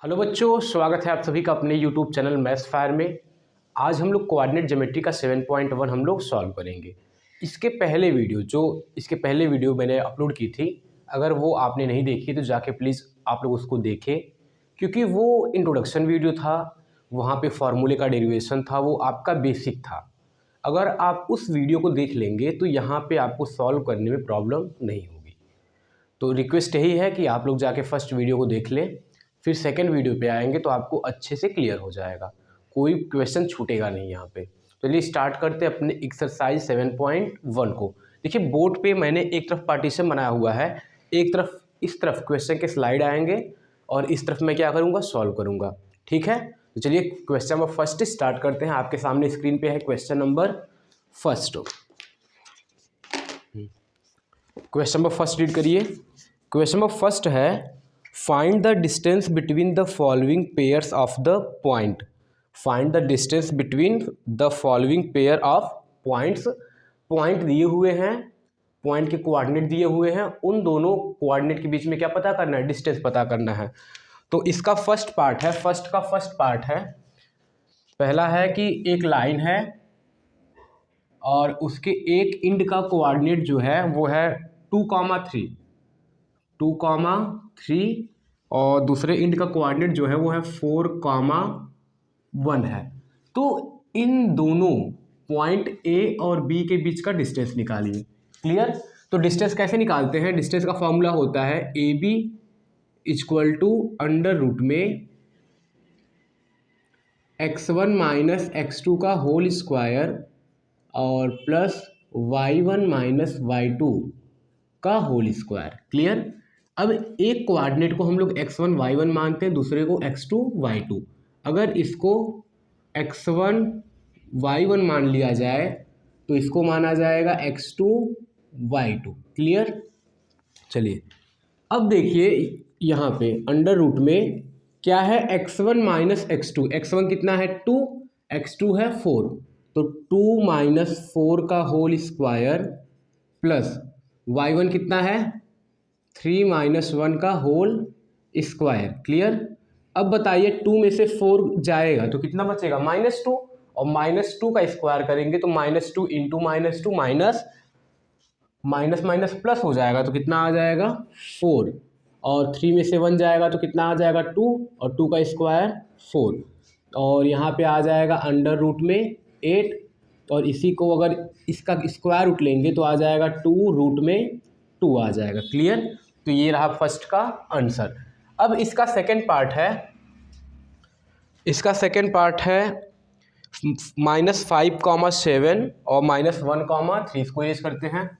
Hello बच्चों, स्वागत है आप सभी का अपने यूट्यूब चैनल मैथ्स फायर में। आज हम लोग कोऑर्डिनेट ज्योमेट्री का 7.1 हम लोग सॉल्व करेंगे। इसके पहले वीडियो मैंने अपलोड की थी, अगर वो आपने नहीं देखी तो जाके प्लीज़ आप लोग उसको देखें, क्योंकि वो इंट्रोडक्शन वीडियो था। वहाँ पे फॉर्मूले का डेरिवेशन था, वो आपका बेसिक था। अगर आप उस वीडियो को देख लेंगे तो यहाँ पर आपको सॉल्व करने में प्रॉब्लम नहीं होगी। तो रिक्वेस्ट यही है कि आप लोग जाके फर्स्ट वीडियो को देख लें, फिर सेकंड वीडियो पे आएंगे तो आपको अच्छे से क्लियर हो जाएगा, कोई क्वेश्चन छूटेगा नहीं यहाँ पे। तो चलिए स्टार्ट करते हैं अपने एक्सरसाइज 7.1 को। देखिए बोर्ड पे मैंने एक तरफ पार्टीशन बनाया हुआ है, एक तरफ इस तरफ क्वेश्चन के स्लाइड आएंगे और इस तरफ मैं क्या करूँगा, सॉल्व करूँगा। ठीक है, तो चलिए क्वेश्चन नंबर फर्स्ट स्टार्ट करते हैं। आपके सामने स्क्रीन पे है question number first. Question number first read करिए। क्वेश्चन नंबर फर्स्ट है, find the distance between the following pairs of the point. Find the distance between the following pair of points. Point दिए हुए हैं, point के coordinate दिए हुए हैं, उन दोनों कोऑर्डिनेट के बीच में क्या पता करना है, डिस्टेंस पता करना है। तो इसका फर्स्ट पार्ट है, फर्स्ट पार्ट है, पहला है कि एक लाइन है और उसके एक एंड का कोऑर्डिनेट जो है वो है 2,3 और दूसरे एंड का कोऑर्डिनेट जो है वो है 4,1 है। तो इन दोनों पॉइंट ए और बी के बीच का डिस्टेंस निकालिए। क्लियर? तो डिस्टेंस कैसे निकालते हैं? डिस्टेंस का फॉर्मूला होता है A B equal to under root में x1 माइनस x2 का होल स्क्वायर और प्लस y1 माइनस y2 का होल स्क्वायर। क्लियर? अब एक कोऑर्डिनेट को हम लोग x1 y1 मानते हैं, दूसरे को x2 y2। अगर इसको x1 y1 मान लिया जाए तो इसको माना जाएगा x2 y2। क्लियर? चलिए अब देखिए यहाँ पे अंडर रूट में क्या है, x1 माइनस x2। x1 कितना है 2, x2 है 4, तो 2 माइनस 4 का होल स्क्वायर प्लस y1 कितना है 3 माइनस 1 का होल स्क्वायर। क्लियर? अब बताइए 2 में से 4 जाएगा तो कितना बचेगा, -2, और -2 का स्क्वायर करेंगे तो -2 इंटू -2 माइनस माइनस प्लस हो जाएगा तो कितना आ जाएगा 4, और 3 में से 1 जाएगा तो कितना आ जाएगा 2, और 2 का स्क्वायर 4, और यहाँ पे आ जाएगा अंडर रूट में 8, और इसी को अगर इसका स्क्वायर रूट लेंगे तो आ जाएगा 2 रूट में 2 आ जाएगा। क्लियर? तो ये रहा फर्स्ट का आंसर। अब इसका सेकंड पार्ट है, -5,7 और -1,3। इसको यूज करते हैं।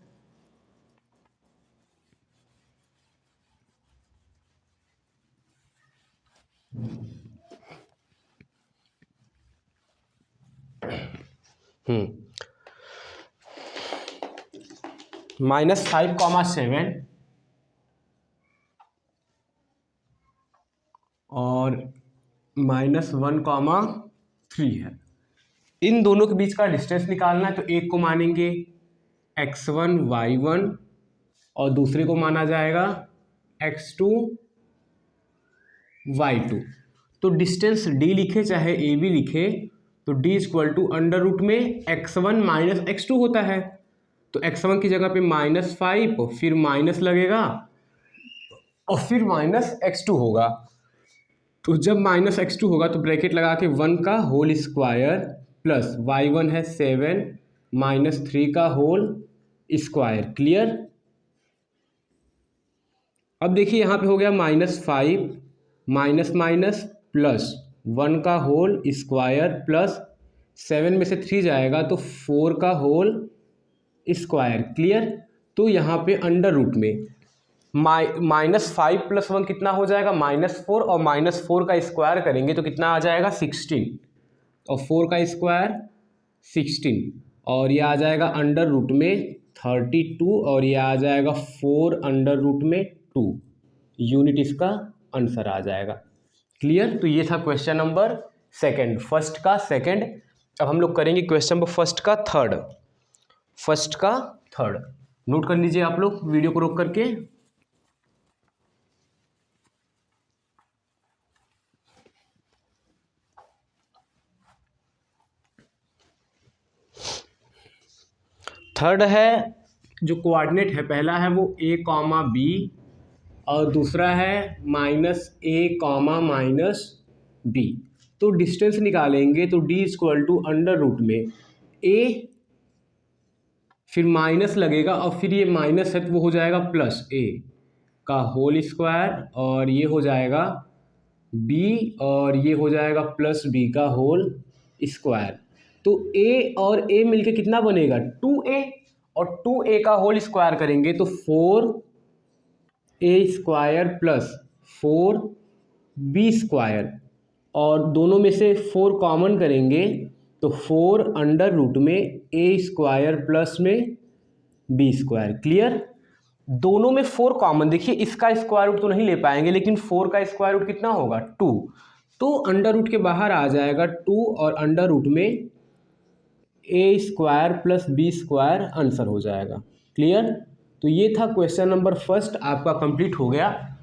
-5,7 और -1,3 है। इन दोनों के बीच का डिस्टेंस निकालना है, तो एक को मानेंगे x1 y1 और दूसरे को माना जाएगा x2 y2। तो डिस्टेंस d लिखे चाहे ए बी लिखे तो d equal to under root में x1 माइनस x2 होता है। तो x1 की जगह पे -5, फिर माइनस लगेगा और फिर -x2 होगा। तो जब -x2 होगा तो ब्रैकेट लगा के 1 का होल स्क्वायर प्लस y1 है 7 -3 का होल स्क्वायर। क्लियर? अब देखिए यहाँ पे हो गया -5 माइनस माइनस प्लस 1 का होल स्क्वायर प्लस 7 में से 3 जाएगा तो 4 का होल स्क्वायर। क्लियर? तो यहाँ पे अंडर रूट में -5 + 1 कितना हो जाएगा, -4, और -4 का स्क्वायर करेंगे तो कितना आ जाएगा 16, और 4 का स्क्वायर 16, और ये आ जाएगा अंडर रूट में 32, और ये आ जाएगा 4 अंडर रूट में 2। यूनिट इसका आंसर आ जाएगा। क्लियर? तो ये था क्वेश्चन नंबर सेकंड, फर्स्ट का सेकंड। अब हम लोग करेंगे क्वेश्चन नंबर फर्स्ट का थर्ड। नोट कर लीजिए आप लोग वीडियो को रोक करके। थर्ड है जो कोऑर्डिनेट है, पहला है वो a कॉमा बी और दूसरा है -a, तो डिस्टेंस निकालेंगे तो d equal to under root में a, फिर माइनस लगेगा और फिर ये माइनस है तो वो हो जाएगा प्लस a का होल स्क्वायर और ये हो जाएगा b और ये हो जाएगा प्लस b का होल स्क्वायर। तो a और a मिलके कितना बनेगा 2a, और 2a का होल स्क्वायर करेंगे तो 4a square plus 4b square, और दोनों में से 4 कॉमन करेंगे तो 4 अंडर रूट में a स्क्वायर प्लस में b स्क्वायर। क्लियर? दोनों में 4 कॉमन, देखिए इसका स्क्वायर रूट तो नहीं ले पाएंगे लेकिन 4 का स्क्वायर रूट कितना होगा 2, तो अंडर रूट के बाहर आ जाएगा 2 और अंडर रूट में a square plus b square answer हो जाएगा। क्लियर? तो ये था क्वेश्चन नंबर फर्स्ट, आपका कंप्लीट हो गया।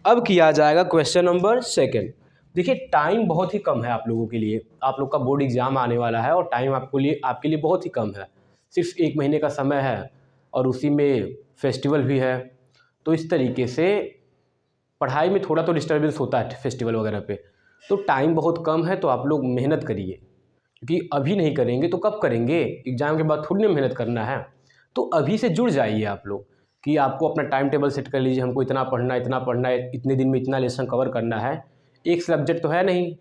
अब किया जाएगा क्वेश्चन नंबर सेकंड। देखिए टाइम बहुत ही कम है आप लोगों के लिए, आप लोग का बोर्ड एग्जाम आने वाला है और टाइम आपके लिए बहुत ही कम है, सिर्फ 1 महीने का समय है और उसी में फेस्टिवल भी है। तो इस तरीके से पढ़ाई में थोड़ा तो डिस्टर्बेंस होता है फेस्टिवल वगैरह पे, तो टाइम बहुत कम है, तो आप लोग मेहनत करिए, क्योंकि अभी नहीं करेंगे तो कब करेंगे, एग्ज़ाम के बाद थोड़ी ना मेहनत करना है। तो अभी से जुड़ जाइए आप लोग कि आपको अपना टाइम टेबल सेट कर लीजिए, हमको इतना पढ़ना है, इतने दिन में इतना लेसन कवर करना है। एक सब्जेक्ट तो है नहीं,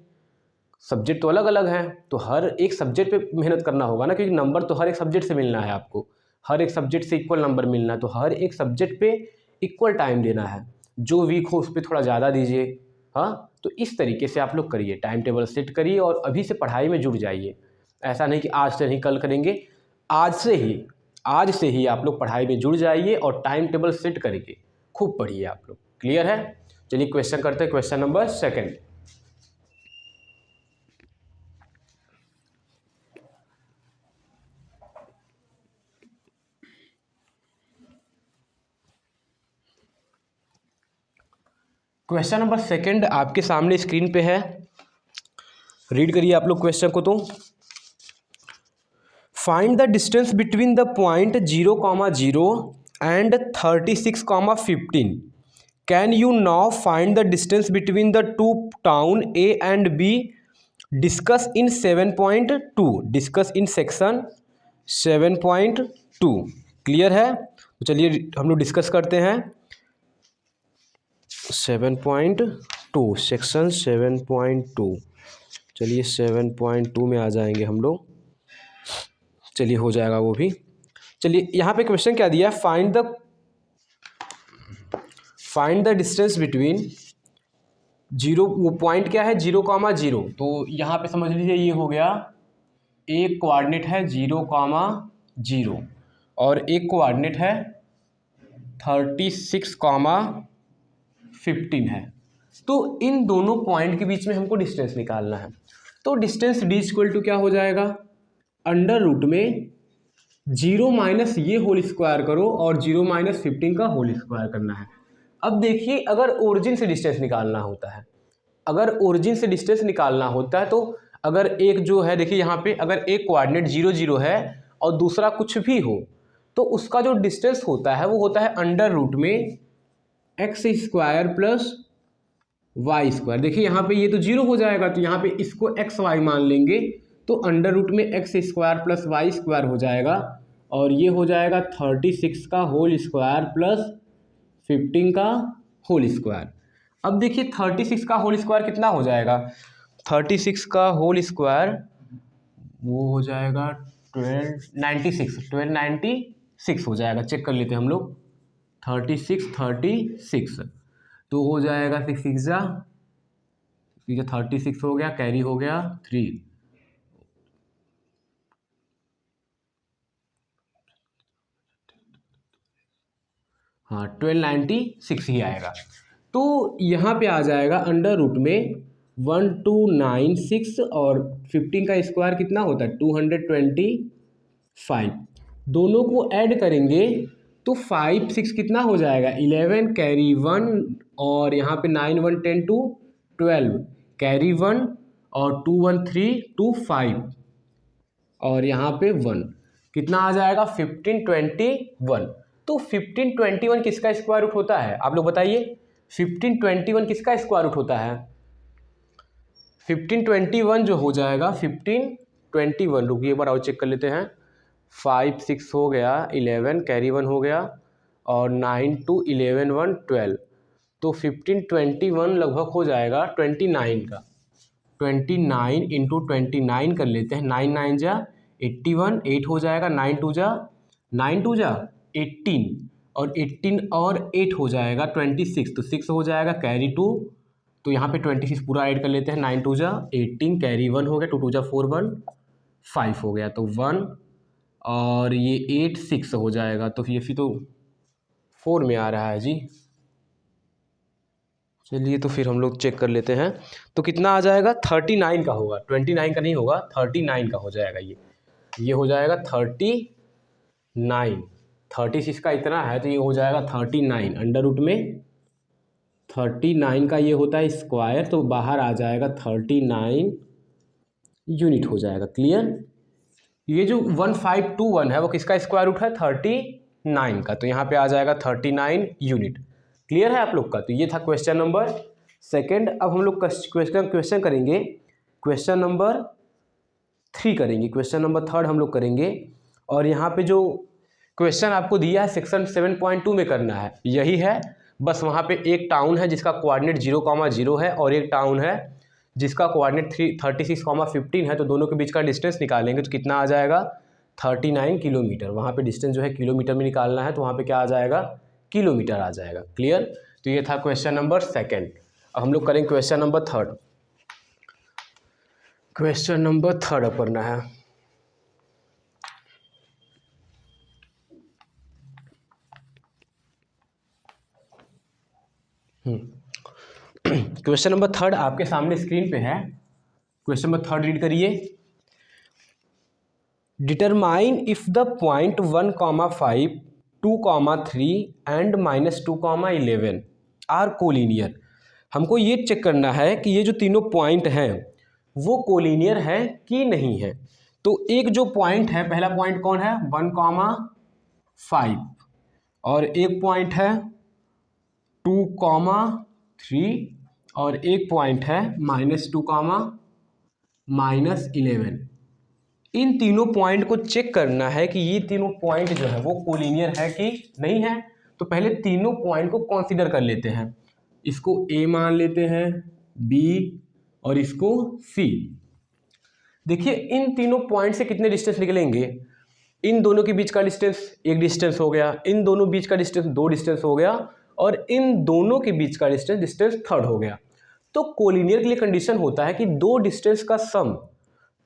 सब्जेक्ट तो अलग अलग हैं, तो हर एक सब्जेक्ट पे मेहनत करना होगा ना, क्योंकि नंबर तो हर एक सब्जेक्ट से मिलना है आपको, हर एक सब्जेक्ट से इक्वल नंबर मिलना है, तो हर एक सब्जेक्ट पे इक्वल टाइम देना है, जो वीक हो उस पर थोड़ा ज़्यादा दीजिए। हाँ, तो इस तरीके से आप लोग करिए, टाइम टेबल सेट करिए और अभी से पढ़ाई में जुड़ जाइए। ऐसा नहीं कि आज से नहीं कल करेंगे, आज से ही आप लोग पढ़ाई में जुड़ जाइए और टाइम टेबल सेट करके खूब पढ़िए आप लोग। क्लियर है? चलिए क्वेश्चन करते हैं, question number second. Question number second आपके सामने स्क्रीन पे है, रीड करिए आप लोग क्वेश्चन को। तो find the distance between the point 0,0 and 36,15। Can you now find the distance between the two town A and B. Discuss in 7.2, discuss in section 7.2। Clear है? तो चलिए हम लोग डिस्कस करते हैं 7.2, सेक्शन 7.2। चलिए 7.2 में आ जाएंगे हम लोग, चलिए हो जाएगा वो भी। चलिए यहाँ पे क्वेश्चन क्या दिया है, फाइंड द डिस्टेंस बिटवीन 0, वो पॉइंट क्या है 0,0, तो यहाँ पे समझ लीजिए ये हो गया, एक कोऑर्डिनेट है 0,0 और एक कोऑर्डिनेट है 36,15 है। तो इन दोनों पॉइंट के बीच में हमको डिस्टेंस निकालना है। तो डिस्टेंस d इक्वल टू क्या हो जाएगा, अंडर रूट में 0 माइनस ये होल स्क्वायर करो और 0 माइनस 15 का होल स्क्वायर करना है। अब देखिए अगर ओरिजिन से डिस्टेंस निकालना होता है, तो अगर एक जो है, देखिए यहाँ पे अगर एक कोऑर्डिनेट 0, 0 है और दूसरा कुछ भी हो, तो उसका जो डिस्टेंस होता है वो होता है अंडर रूट में x square plus Y square. देखिए यहाँ पे ये तो 0 हो जाएगा, तो यहाँ पे इसको एक्स वाई मान लेंगे, तो अंडर रूट में x square plus Y square हो जाएगा और ये हो जाएगा 36 का होल स्क्वायर प्लस 15 का होल स्क्वायर। अब देखिए 36 का होल स्क्वायर कितना हो जाएगा, 36 का होल स्क्वायर वो हो जाएगा 1296 हो जाएगा। चेक कर लेते हैं हम लोग, 36 तो हो जाएगा 6 6 36 हो गया, कैरी हो गया 3, हाँ 1296 ही आएगा। तो यहाँ पे आ जाएगा अंडर रूट में 1296 और 15 का स्क्वायर कितना होता है 225। दोनों को ऐड करेंगे तो 5 6 कितना हो जाएगा 11, कैरी 1 और यहाँ पे 9 1 10 2 12, कैरी 1 और 2 1 3 2 5 और यहाँ पे 1। कितना आ जाएगा 1521। तो 1521 किसका स्क्वायर रूट होता है आप लोग बताइए। 1521 किसका स्क्वायर रूट होता है। 1521 जो हो जाएगा 1521, रुकिए एक बार और चेक कर लेते हैं। 5 6 हो गया, 11 कैरी 1 हो गया और 9 2 11 1 12। तो 1521 लगभग हो जाएगा 29 का। 29 इंटू 29 कर लेते हैं। 9 9 जा 81, 8 हो जाएगा। 9 2 जा 18 और 18 और 8 हो जाएगा 26, तो 6 हो जाएगा कैरी 2। तो यहाँ पे 26 पूरा ऐड कर लेते हैं। 9 2 जा 18 कैरी 1 हो गया, 2 2 जा 4 1 5 हो गया, तो 1 और ये 8 6 हो जाएगा। तो ये फिर तो 4 में आ रहा है जी। चलिए तो फिर हम लोग चेक कर लेते हैं। तो कितना आ जाएगा 39 का होगा, 29 का नहीं होगा, 39 का हो जाएगा। ये हो जाएगा 39। 36 का इतना है तो ये हो जाएगा 39 अंडर रूट में 39 का ये होता है स्क्वायर, तो बाहर आ जाएगा 39 यूनिट हो जाएगा। क्लियर। ये जो 1521 है वो किसका स्क्वायर रूट है 39 का, तो यहाँ पे आ जाएगा 39 यूनिट। क्लियर है आप लोग का। तो ये था क्वेश्चन नंबर सेकंड। अब हम लोग क्वेश्चन करेंगे, क्वेश्चन नंबर 3 करेंगे, क्वेश्चन नंबर 3 हम लोग करेंगे। और यहाँ पे जो क्वेश्चन आपको दिया है सेक्शन 7.2 में करना है यही है, बस वहाँ पे एक टाउन है जिसका कोऑर्डिनेट 0,0 है और एक टाउन है जिसका कोऑर्डिनेट 36,15 है। तो दोनों के बीच का डिस्टेंस निकालेंगे तो कितना आ जाएगा 39 किलोमीटर। वहाँ पे डिस्टेंस जो है किलोमीटर में निकालना है, तो वहाँ पे क्या आ जाएगा किलोमीटर आ जाएगा। क्लियर। तो ये था क्वेश्चन नंबर सेकंड। अब हम लोग करेंगे question number third. Question number third अब करना है। क्वेश्चन नंबर थर्ड आपके सामने स्क्रीन पे है। क्वेश्चन नंबर थर्ड रीड करिए। Determine if the point 1,5 2,3 and -2,11 are collinear. हमको ये चेक करना है कि ये जो तीनों पॉइंट हैं वो कोलिनियर है कि नहीं है। तो एक जो पॉइंट है, पहला पॉइंट कौन है 1,5 और एक पॉइंट है 2,3 और एक पॉइंट है -2,-11। इन तीनों पॉइंट को चेक करना है कि ये तीनों पॉइंट जो है वो कोलिनियर है कि नहीं है। तो पहले तीनों पॉइंट को कंसीडर कर लेते हैं। इसको ए मान लेते हैं, बी और इसको सी। देखिए इन तीनों पॉइंट से कितने डिस्टेंस निकलेंगे। इन दोनों के बीच का डिस्टेंस एक डिस्टेंस हो गया, इन दोनों बीच का डिस्टेंस 2 डिस्टेंस हो गया और इन दोनों के बीच का डिस्टेंस थर्ड हो गया। तो कोलिनियर के लिए कंडीशन होता है कि 2 डिस्टेंस का सम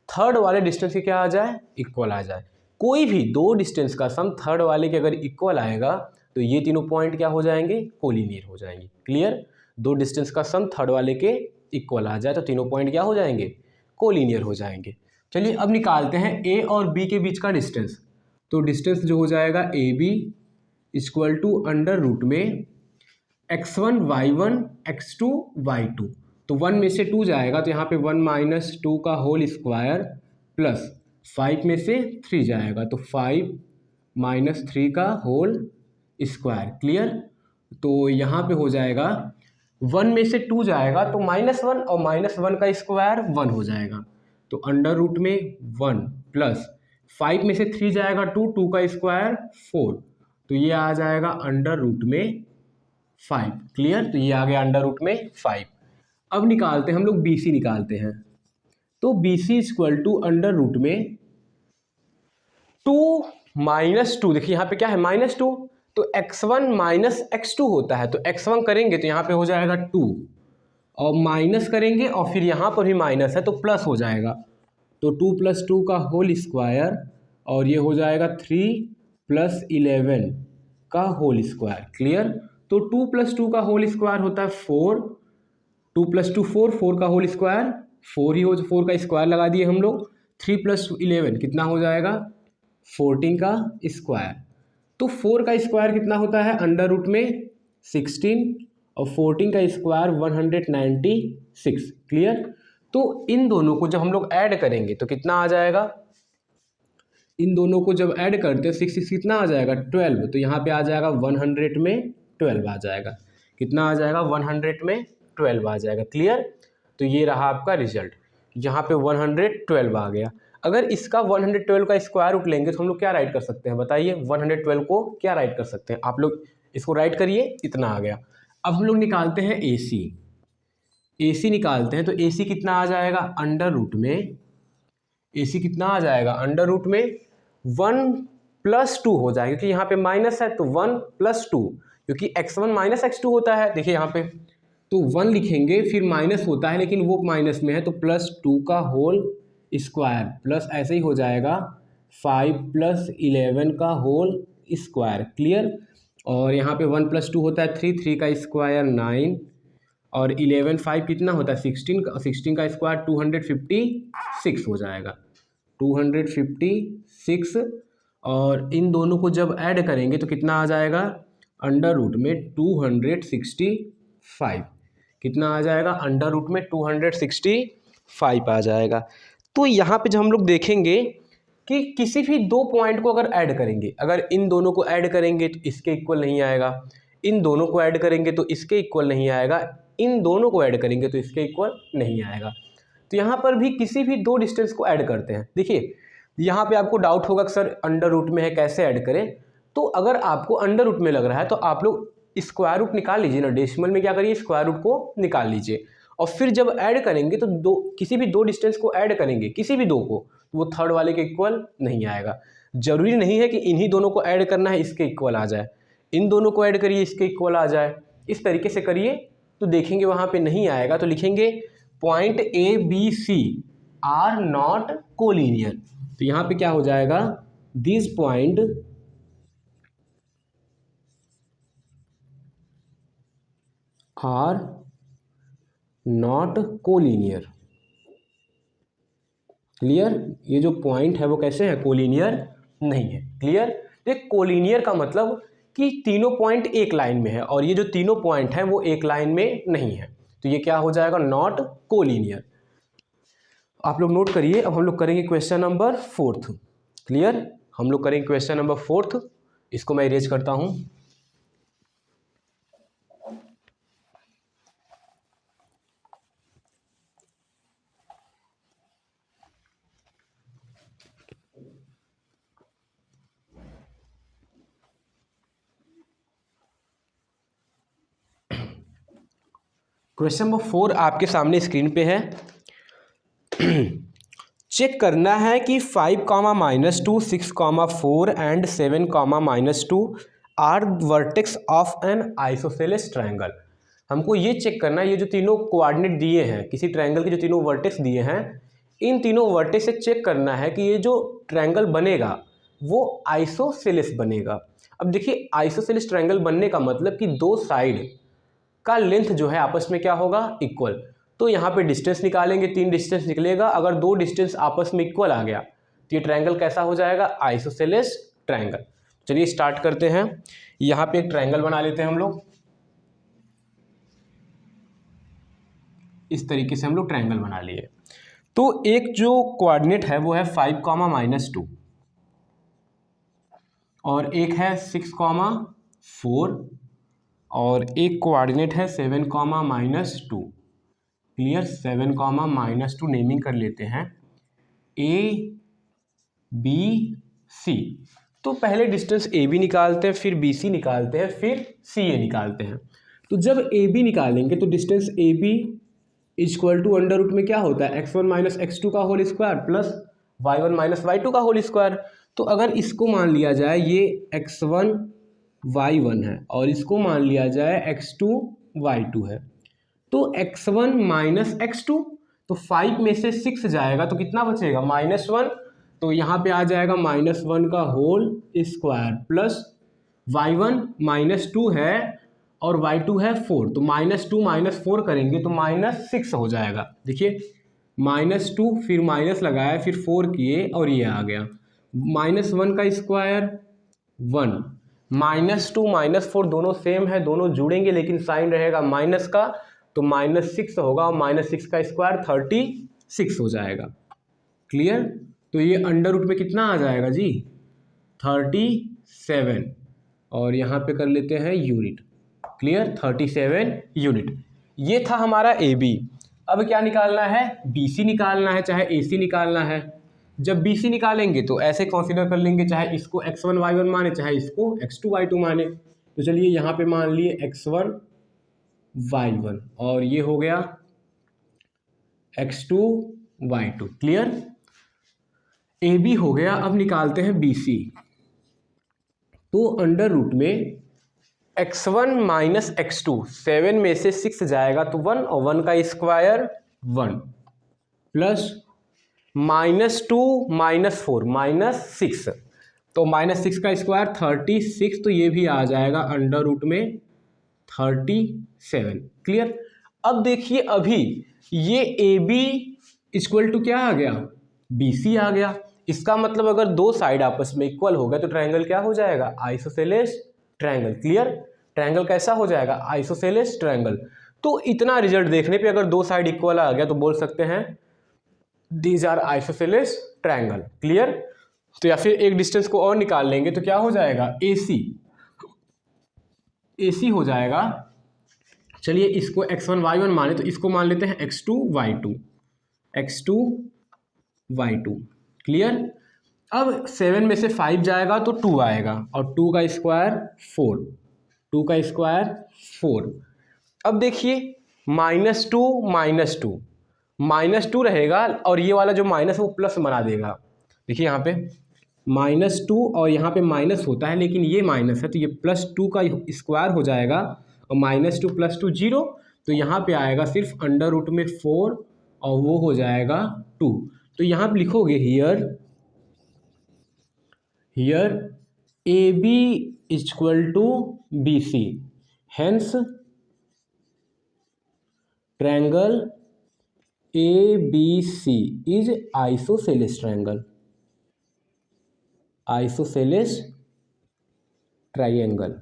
थर्ड वाले डिस्टेंस के क्या आ जाए इक्वल आ जाए। कोई भी 2 डिस्टेंस का सम थर्ड वाले के अगर इक्वल आएगा तो ये तीनों पॉइंट क्या हो जाएंगे कोलिनियर हो जाएंगे। क्लियर। 2 डिस्टेंस का सम थर्ड वाले के इक्वल आ जाए तो तीनों पॉइंट क्या हो जाएंगे कोलिनियर हो जाएंगे। चलिए अब निकालते हैं ए और बी के बीच का डिस्टेंस। तो डिस्टेंस जो हो जाएगा A B equal to under root में x1 y1 x2 y2। तो 1 में से 2 जाएगा तो यहाँ पे 1 - 2 का होल स्क्वायर प्लस 5 में से 3 जाएगा तो 5 - 3 का होल स्क्वायर। क्लियर। तो यहाँ पे हो जाएगा 1 में से 2 जाएगा तो -1 और -1 का स्क्वायर 1 हो जाएगा। तो अंडर रूट में 1 प्लस 5 में से 3 जाएगा 2, 2 का स्क्वायर 4, तो ये आ जाएगा अंडर रूट में 5। क्लियर। तो ये आ गया अंडर रूट में 5। अब निकालते हैं हम लोग BC निकालते हैं। तो BC equal to under root में 2 - 2, देखिए यहाँ पे क्या है -2, तो x1 - x2 होता है। तो x1 करेंगे तो यहाँ पे हो जाएगा 2 और माइनस करेंगे और फिर यहाँ पर भी माइनस है तो प्लस हो जाएगा। तो 2 + 2 का होल स्क्वायर और ये हो जाएगा 3 + 11 का होल स्क्वायर। क्लियर। तो 2 + 2 का होल स्क्वायर होता है 4, 2 + 2 4, 4 का होल स्क्वायर 4 ही हो, 4 का स्क्वायर लगा दिए हम लोग। 3 + 11 कितना हो जाएगा 14 का स्क्वायर। तो 4 का स्क्वायर कितना होता है अंडर रूट में 16 और 14 का स्क्वायर 196। क्लियर। तो इन दोनों को जब हम लोग ऐड करेंगे तो कितना आ जाएगा इन दोनों को जब ऐड करते हैं 6 6 कितना आ जाएगा 12, तो यहाँ पे आ जाएगा 100 में 12 आ जाएगा। कितना आ जाएगा 100 में 12 आ जाएगा। क्लियर। तो ये रहा आपका रिजल्ट, यहाँ पे 112 आ गया। अगर इसका 112 का स्क्वायर रूट लेंगे तो हम लोग क्या राइट कर सकते हैं बताइए, 112 को क्या राइट कर सकते हैं आप लोग, इसको राइट करिए, इतना आ गया। अब हम लोग निकालते हैं AC निकालते हैं, तो AC कितना आ जाएगा अंडर रूट में, AC कितना आ जाएगा अंडर रूट में 1+2 हो जाएगा, क्योंकि यहाँ पे माइनस है तो 1+2, क्योंकि x1 माइनस x2 होता है। देखिए यहाँ पे तो 1 लिखेंगे फिर माइनस होता है, लेकिन वो माइनस में है तो +2 का होल स्क्वायर प्लस ऐसे ही हो जाएगा 5 + 11 का होल स्क्वायर। क्लियर। और यहाँ पे 1+2 होता है 3, 3 का स्क्वायर 9, और 11 5 कितना होता है 16 का स्क्वायर 256 हो जाएगा, 256। और इन दोनों को जब ऐड करेंगे तो कितना आ जाएगा अंडर रूट में 265, कितना आ जाएगा अंडर रूट में 265 आ जाएगा। तो यहाँ पे जब हम लोग देखेंगे कि किसी भी दो पॉइंट को अगर ऐड करेंगे, अगर इन दोनों को ऐड करेंगे तो इसके इक्वल नहीं आएगा, इन दोनों को ऐड करेंगे तो इसके इक्वल नहीं आएगा, इन दोनों को ऐड करेंगे तो इसके इक्वल नहीं आएगा। तो यहाँ पर भी किसी भी दो डिस्टेंस को ऐड करते हैं। देखिए यहाँ पे आपको डाउट होगा कि सर अंडर रूट में है कैसे ऐड करें, तो अगर आपको अंडर रूट में लग रहा है तो आप लोग स्क्वायर रूट निकाल लीजिए ना, डेसिमल में क्या करिए स्क्वायर रूट को निकाल लीजिए, और फिर जब ऐड करेंगे तो किसी भी दो डिस्टेंस को ऐड करेंगे, किसी भी दो को, तो वो थर्ड वाले के इक्वल नहीं आएगा। जरूरी नहीं है कि इन्हीं दोनों को ऐड करना है इसके इक्वल आ जाए, इन दोनों को ऐड करिए इसके इक्वल आ जाए, इस तरीके से करिए तो देखेंगे वहाँ पे नहीं आएगा। तो लिखेंगे point ABC are not collinear. तो यहाँ पे क्या हो जाएगा, this point are not collinear. Clear. ये जो पॉइंट है वो कैसे है, कोलिनियर नहीं है। क्लियर। तो कोलिनियर का मतलब कि तीनों पॉइंट एक लाइन में है, और ये जो तीनों पॉइंट हैं वो एक लाइन में नहीं है, तो ये क्या हो जाएगा नॉट कोलिनियर। आप लोग नोट करिए। अब हम लोग करेंगे क्वेश्चन नंबर 4। क्लियर। हम लोग करेंगे क्वेश्चन नंबर 4, इसको मैं इरेज करता हूं। क्वेश्चन नंबर 4 आपके सामने स्क्रीन पे है। चेक करना है कि 5, -2, 6, 4 and 7, -2 are vertex of an isosceles triangle. हमको ये चेक करना है, ये जो तीनों कोऑर्डिनेट दिए हैं किसी ट्रायंगल के, जो तीनों वर्टेक्स दिए हैं, इन तीनों वर्टेक्स से चेक करना है कि ये जो ट्रायंगल बनेगा वो आइसोसेलेस बनेगा। अब देखिए आइसोसेलेस ट्रायंगल बनने का मतलब कि दो साइड का लेंथ जो है आपस में क्या होगा इक्वल। तो यहाँ पे डिस्टेंस निकालेंगे, 3 डिस्टेंस निकलेगा। अगर दो डिस्टेंस आपस में इक्वल आ गया तो ये ट्रायंगल कैसा हो जाएगा, आइसोसेलेस ट्रायंगल। चलिए स्टार्ट करते हैं। यहाँ पे एक ट्रायंगल बना लेते हैं हम लोग, इस तरीके से हम लोग ट्रायंगल बना लिए। तो एक जो कोऑर्डिनेट है वो है 5, -2, और एक है 6, 4, और एक कोऑर्डिनेट है 7, -2। क्लियर। 7, -2 नेमिंग कर लेते हैं ABC। तो पहले डिस्टेंस AB निकालते हैं, फिर BC निकालते हैं, फिर CA निकालते हैं। तो जब AB निकालेंगे तो distance AB equal to under root में क्या होता है x1 - x2 का whole square plus y1 - y2 का होल स्क्वायर। तो अगर इसको मान लिया जाए ये x1 y1 है और इसको मान लिया जाए x2 y2 है, तो x1 - x2, तो 5 में से 6 जाएगा तो कितना बचेगा -1। तो यहाँ पे आ जाएगा -1 का होल स्क्वायर प्लस y1 -2 है और y2 है 4, तो -2 - 4 करेंगे तो -6 हो जाएगा। देखिए -2 फिर माइनस लगाया फिर 4 किए और ये आ गया -1 का स्क्वायर 1, -2 - 4 दोनों सेम है, दोनों जुड़ेंगे लेकिन साइन रहेगा माइनस का, तो -6 होगा और -6 का स्क्वायर 36 हो जाएगा। क्लियर। तो ये अंडर रूट में कितना आ जाएगा जी, 37, और यहाँ पे कर लेते हैं यूनिट। Clear, 37 unit. ये था हमारा ए बी। अब क्या निकालना है, बी सी निकालना है, चाहे ए सी निकालना है। जब बी सी निकालेंगे तो ऐसे कंसीडर कर लेंगे, चाहे इसको x1 y1 माने, चाहे इसको x2 y2 माने। तो चलिए यहाँ पे मान लिए x1 y1 और ये हो गया x2 y2। Clear, A B हो गया। अब निकालते हैं बी सी। तो अंडर रूट में x1 माइनस x2, 7 में से 6 जाएगा तो 1, और 1 का स्क्वायर 1, प्लस -2 -4 -6, तो -6 का स्क्वायर 36, तो ये भी आ जाएगा अंडर रूट में 37। क्लियर। अब देखिए अभी ये ए बी इक्वल टू क्या आ गया, बी सी आ गया। इसका मतलब अगर दो साइड आपस में इक्वल हो गए तो ट्रायंगल क्या हो जाएगा, आइसोसेलेस ट्रायंगल। क्लियर, ट्रायंगल कैसा हो जाएगा, आइसोसेलेस ट्रायंगल। तो इतना रिजल्ट देखने पे अगर दो साइड इक्वल आ गया तो बोल सकते हैं these are isosceles triangle. Clear. तो या फिर एक डिस्टेंस को और निकाल लेंगे तो क्या हो जाएगा, ए सी हो जाएगा। चलिए इसको x1 y1 माने तो इसको मान लेते हैं x2 y2। क्लियर। अब 7 में से 5 जाएगा तो 2 आएगा, और 2 का स्क्वायर 4, 2 का स्क्वायर 4। अब देखिए -2 रहेगा, और ये वाला जो माइनस वो प्लस बना देगा। देखिए यहाँ पे -2 और यहाँ पे माइनस होता है, लेकिन ये माइनस है तो ये +2 का स्क्वायर हो जाएगा, और -2 + 2 0, तो यहाँ पे आएगा सिर्फ अंडर रूट में 4, और वो हो जाएगा 2। तो यहाँ पे लिखोगे here A B equal to B C, hence triangle A B C is isosceles triangle.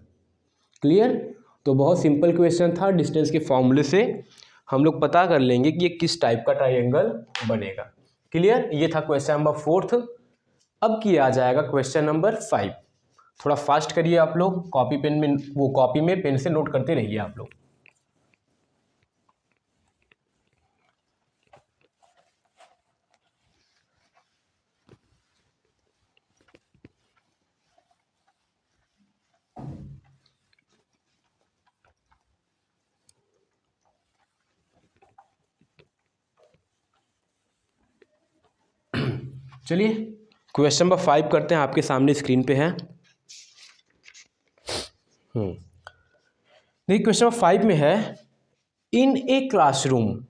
Clear. तो बहुत सिंपल क्वेश्चन था, डिस्टेंस के फॉर्मूले से हम लोग पता कर लेंगे कि ये किस टाइप का ट्रायंगल बनेगा। क्लियर। ये था क्वेश्चन नंबर 4। अब किया जाएगा क्वेश्चन नंबर 5। थोड़ा फास्ट करिए आप लोग, कॉपी में पेन से नोट करते रहिए आप लोग। चलिए क्वेश्चन नंबर 5 करते हैं, आपके सामने स्क्रीन पे है। देखिए क्वेश्चन नंबर 5 में है, in a classroom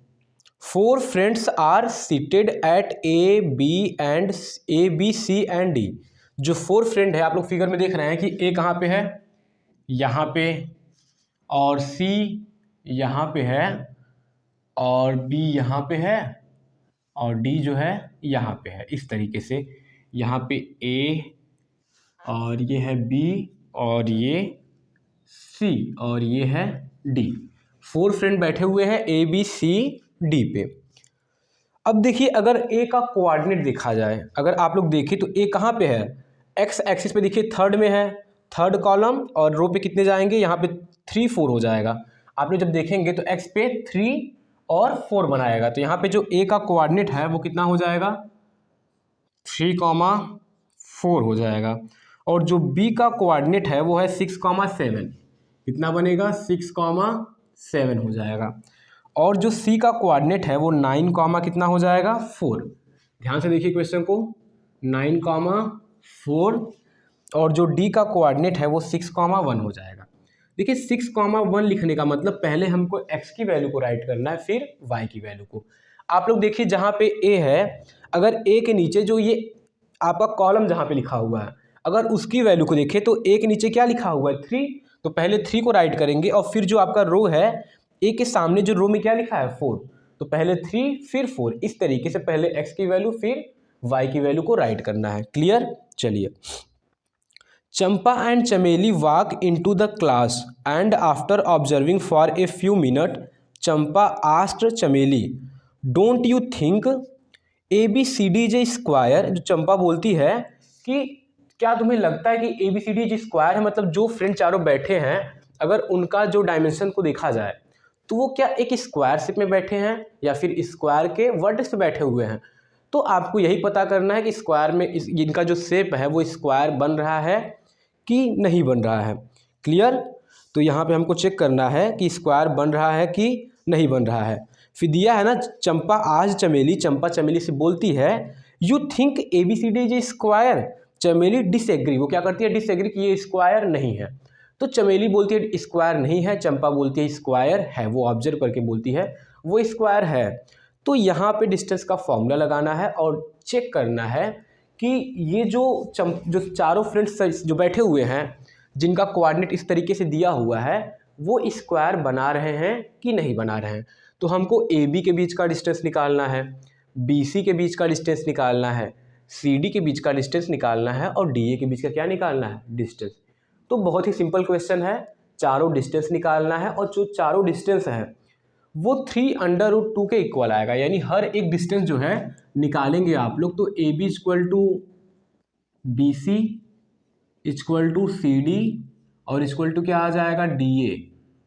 4 friends are seated at A B C and D. जो 4 फ्रेंड है, आप लोग फिगर में देख रहे हैं कि ए कहाँ पे है, यहाँ पे, और सी यहाँ पे है, और बी यहाँ पे है, और डी जो है यहाँ पे है। इस तरीके से यहाँ पे ए, और ये है बी, और ये सी, और ये है डी। 4 फ्रेंड बैठे हुए हैं ए बी सी डी पे। अब देखिए अगर ए का कोऑर्डिनेट देखा जाए, अगर आप लोग देखें तो ए कहाँ पे है, एक्स एक्सिस पे देखिए थर्ड में है, थर्ड कॉलम, और रो पे कितने जाएंगे, यहाँ पे 3 4 हो जाएगा। आप लोग जब देखेंगे तो एक्स पे 3 और 4 बनाएगा, तो यहाँ पे जो ए का कोऑर्डिनेट है वो कितना हो जाएगा, 3,4 हो जाएगा। और जो बी का कोऑर्डिनेट है वो है 6,7, कितना बनेगा, 6,7 हो जाएगा। और जो सी का कोऑर्डिनेट है वो 9, कितना हो जाएगा, 4। ध्यान से देखिए क्वेश्चन को, 9,4, और जो डी का कोऑर्डिनेट है वो 6,1 हो जाएगा। देखिए 6,1 लिखने का मतलब पहले हमको x की वैल्यू को राइट करना है, फिर y की वैल्यू को। आप लोग देखिए जहाँ पे a है, अगर a के नीचे जो ये आपका कॉलम जहाँ पे लिखा हुआ है, अगर उसकी वैल्यू को देखें तो a के नीचे क्या लिखा हुआ है, 3, तो पहले 3 को राइट करेंगे, और फिर जो आपका रो है a के सामने जो रो में क्या लिखा है, 4, तो पहले 3 फिर 4, इस तरीके से पहले x की वैल्यू फिर y की वैल्यू को राइट करना है। क्लियर। चलिए, Champa and Chameli walk into the class, and after observing for a few minutes, Champa asked Chameli, "Don't you think ABCD square, जो चंपा बोलती है कि क्या तुम्हें लगता है कि ABCD स्क्वायर है, मतलब जो फ्रेंड चारों बैठे हैं अगर उनका जो डायमेंशन को देखा जाए तो वो क्या एक स्क्वायर शेप में बैठे हैं या फिर स्क्वायर के वर्टेक्स पे बैठे हुए हैं। तो आपको यही पता करना है कि स्क्वायर में इनका जो शेप है वो स्क्वायर बन रहा है कि नहीं बन रहा है। क्लियर। तो यहाँ पे हमको चेक करना है कि स्क्वायर बन रहा है कि नहीं बन रहा है। फिर दिया है ना, चंपा आज चमेली, चंपा चमेली से बोलती है you think ABCD is square. चमेली डिसएग्री, वो क्या करती है, डिसएग्री कि ये स्क्वायर नहीं है। तो चमेली बोलती है स्क्वायर नहीं है, चंपा बोलती है स्क्वायर है, वो ऑब्जर्व करके बोलती है वो स्क्वायर है। तो यहाँ पे डिस्टेंस का फॉर्मूला लगाना है और चेक करना है कि ये जो चारों फ्रेंड्स जो बैठे हुए हैं जिनका कोऑर्डिनेट इस तरीके से दिया हुआ है वो स्क्वायर बना रहे हैं कि नहीं बना रहे हैं। तो हमको AB के बीच का डिस्टेंस निकालना है, BC के बीच का डिस्टेंस निकालना है, CD के बीच का डिस्टेंस निकालना है और DA के बीच का क्या निकालना है, डिस्टेंस। तो बहुत ही सिंपल क्वेश्चन है, चारों डिस्टेंस निकालना है और जो चारों डिस्टेंस है वो 3√2 के इक्वल आएगा। यानी हर एक डिस्टेंस जो है निकालेंगे आप लोग तो AB = BC = CD और इक्वल टू क्या आ जाएगा, DA,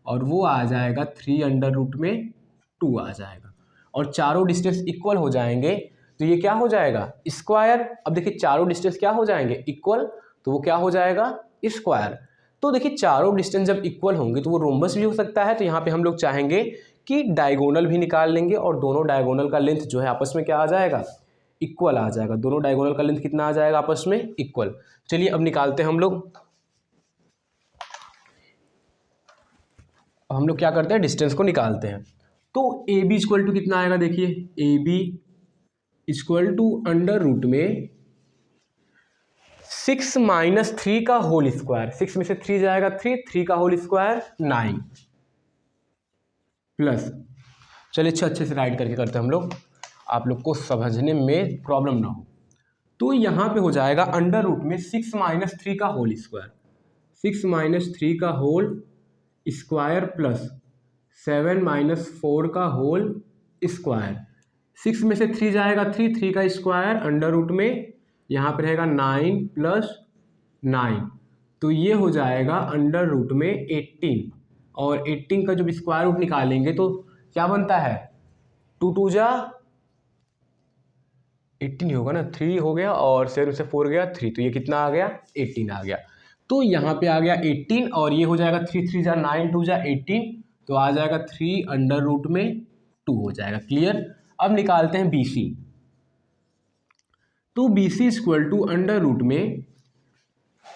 और वो आ जाएगा 3√2 आ जाएगा। और चारों डिस्टेंस इक्वल हो जाएंगे तो ये क्या हो जाएगा, स्क्वायर। अब देखिए चारों डिस्टेंस क्या हो जाएंगे, इक्वल, तो वो क्या हो जाएगा, स्क्वायर। तो देखिए चारों डिस्टेंस जब इक्वल होंगे तो वो रोम्बस भी हो सकता है। तो यहाँ पे हम लोग चाहेंगे कि डायगोनल भी निकाल लेंगे और दोनों डायगोनल का लेंथ जो है आपस में क्या आ जाएगा, इक्वल आ जाएगा। दोनों डायगोनल का लेंथ कितना आ जाएगा आपस में, इक्वल। चलिए अब निकालते हैं हम लोग क्या करते हैं, डिस्टेंस को निकालते हैं। तो AB इक्वल टू कितना आएगा, देखिए AB equal to under root में 6 - 3 का होल स्क्वायर, 6 में से 3 जाएगा 3 का होल स्क्वायर 9 प्लस, चलिए अच्छे से राइट करके करते हैं हम लोग, आप लोग को समझने में प्रॉब्लम ना हो। तो यहाँ पे हो जाएगा अंडर रूट में 6 - 3 का होल स्क्वायर, 6 - 3 का होल स्क्वायर प्लस 7 - 4 का होल स्क्वायर। 6 में से 3 जाएगा 3 का स्क्वायर अंडर रूट में, यहाँ पे रहेगा 9 + 9, तो ये हो जाएगा अंडर रूट में 18। और 18 का जब स्क्वायर रूट निकालेंगे तो क्या बनता है, 2 2 जा 18 होगा ना, 3 हो गया और 7 से 4 गया 3, तो ये कितना आ गया, 18 आ गया। तो यहाँ पे आ गया 18 और ये हो जाएगा 3 3 जा 9 2 जा 18, तो आ जाएगा 3√2 हो जाएगा। क्लियर। अब निकालते हैं BC। तो BC equal to under root में,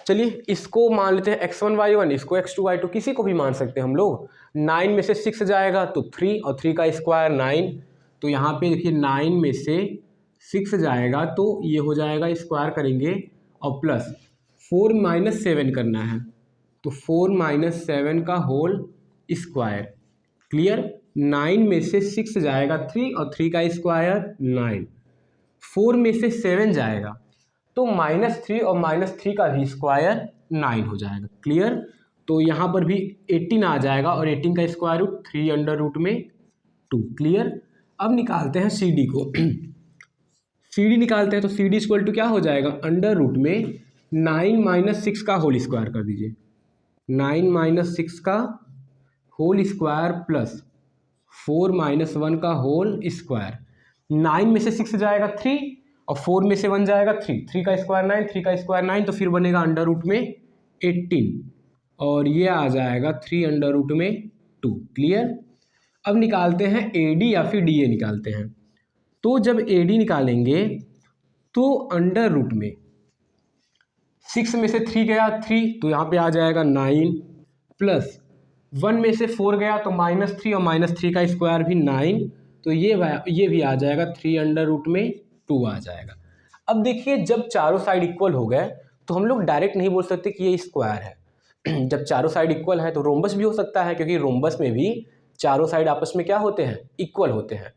चलिए इसको मान लेते हैं x1 y1, इसको x2 y2, किसी को भी मान सकते हैं हम लोग। 9 में से 6 जाएगा तो 3 और 3 का स्क्वायर 9, तो यहाँ पे देखिए 9 में से 6 जाएगा तो ये हो जाएगा, स्क्वायर करेंगे और प्लस 4 - 7 करना है, तो 4 - 7 का होल स्क्वायर। क्लियर। 9 में से 6 जाएगा 3 और 3 का स्क्वायर 9, 4 में से 7 जाएगा तो -3 और -3 का भी स्क्वायर 9 हो जाएगा। क्लियर। तो यहाँ पर भी 18 आ जाएगा और 18 का स्क्वायर रूट 3√2। क्लियर। अब निकालते हैं CD को। CD निकालते हैं तो CD इक्वल टू क्या हो जाएगा, अंडर रूट में 9 - 6 का होल स्क्वायर कर दीजिए, 9 - 6 का होल स्क्वायर प्लस 4 - 1 का होल स्क्वायर। 9 में से 6 जाएगा 3 और 4 में से 1 जाएगा 3 का स्क्वायर 9, 3 का स्क्वायर 9, तो फिर बनेगा अंडर रूट में 18 और ये आ जाएगा 3√2। क्लियर। अब निकालते हैं AD या फिर DA निकालते हैं। तो जब AD निकालेंगे तो अंडर रूट में 6 में से 3 गया 3, तो यहाँ पे आ जाएगा 9 प्लस 1 में से 4 गया तो -3 और -3 का स्क्वायर भी 9, तो ये भी आ जाएगा 3√2 आ जाएगा। अब देखिए जब चारों साइड इक्वल हो गए तो हम लोग डायरेक्ट नहीं बोल सकते कि ये स्क्वायर है। जब चारों साइड इक्वल है तो रोम्बस भी हो सकता है, क्योंकि रोम्बस में भी चारों साइड आपस में क्या होते हैं, इक्वल होते हैं।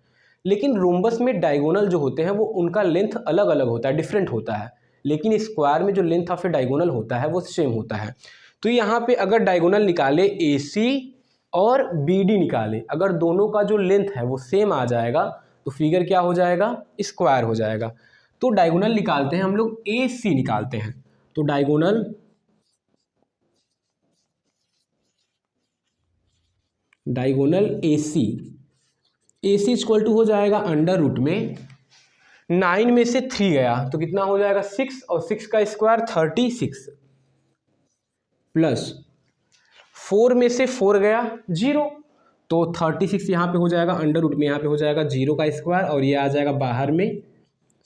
लेकिन रोम्बस में डायगोनल जो होते हैं वो उनका लेंथ अलग अलग होता है, डिफरेंट होता है, लेकिन स्क्वायर में जो लेंथ ऑफ ए डायगोनल होता है वो सेम होता है। तो यहाँ पे अगर डायगोनल निकाले AC और BD निकाले, अगर दोनों का जो लेंथ है वो सेम आ जाएगा तो फिगर क्या हो जाएगा, स्क्वायर हो जाएगा। तो डायगोनल निकालते हैं हम लोग, ए सी निकालते हैं। तो diagonal A C equal to हो जाएगा अंडर रूट में 9 में से 3 गया तो कितना हो जाएगा 6, और 6 का स्क्वायर 36, प्लस 4 में से 4 गया 0, तो 36 यहाँ पे हो जाएगा अंडर रूट में, यहाँ पे हो जाएगा 0 का स्क्वायर, और ये आ जाएगा बाहर में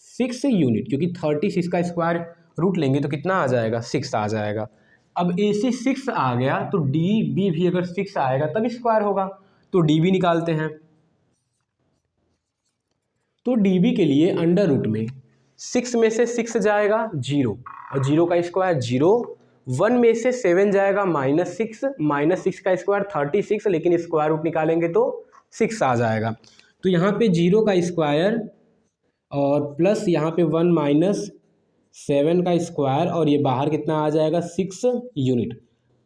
6 यूनिट, क्योंकि 36 का स्क्वायर रूट लेंगे तो कितना आ जाएगा 6 आ जाएगा। अब ए सी 6 आ गया तो डी बी भी अगर 6 आएगा तब स्क्वायर होगा, तो डी बी निकालते हैं। तो डी बी के लिए अंडर रूट में 6 में से 6 जाएगा 0, और 0 का स्क्वायर 0, 1 में से 7 जाएगा -6 का स्क्वायर 36, लेकिन स्क्वायर रूट निकालेंगे तो 6 आ जाएगा। तो यहाँ पे 0 का स्क्वायर और प्लस यहाँ पे 1 - 7 का स्क्वायर, और ये बाहर कितना आ जाएगा 6 यूनिट।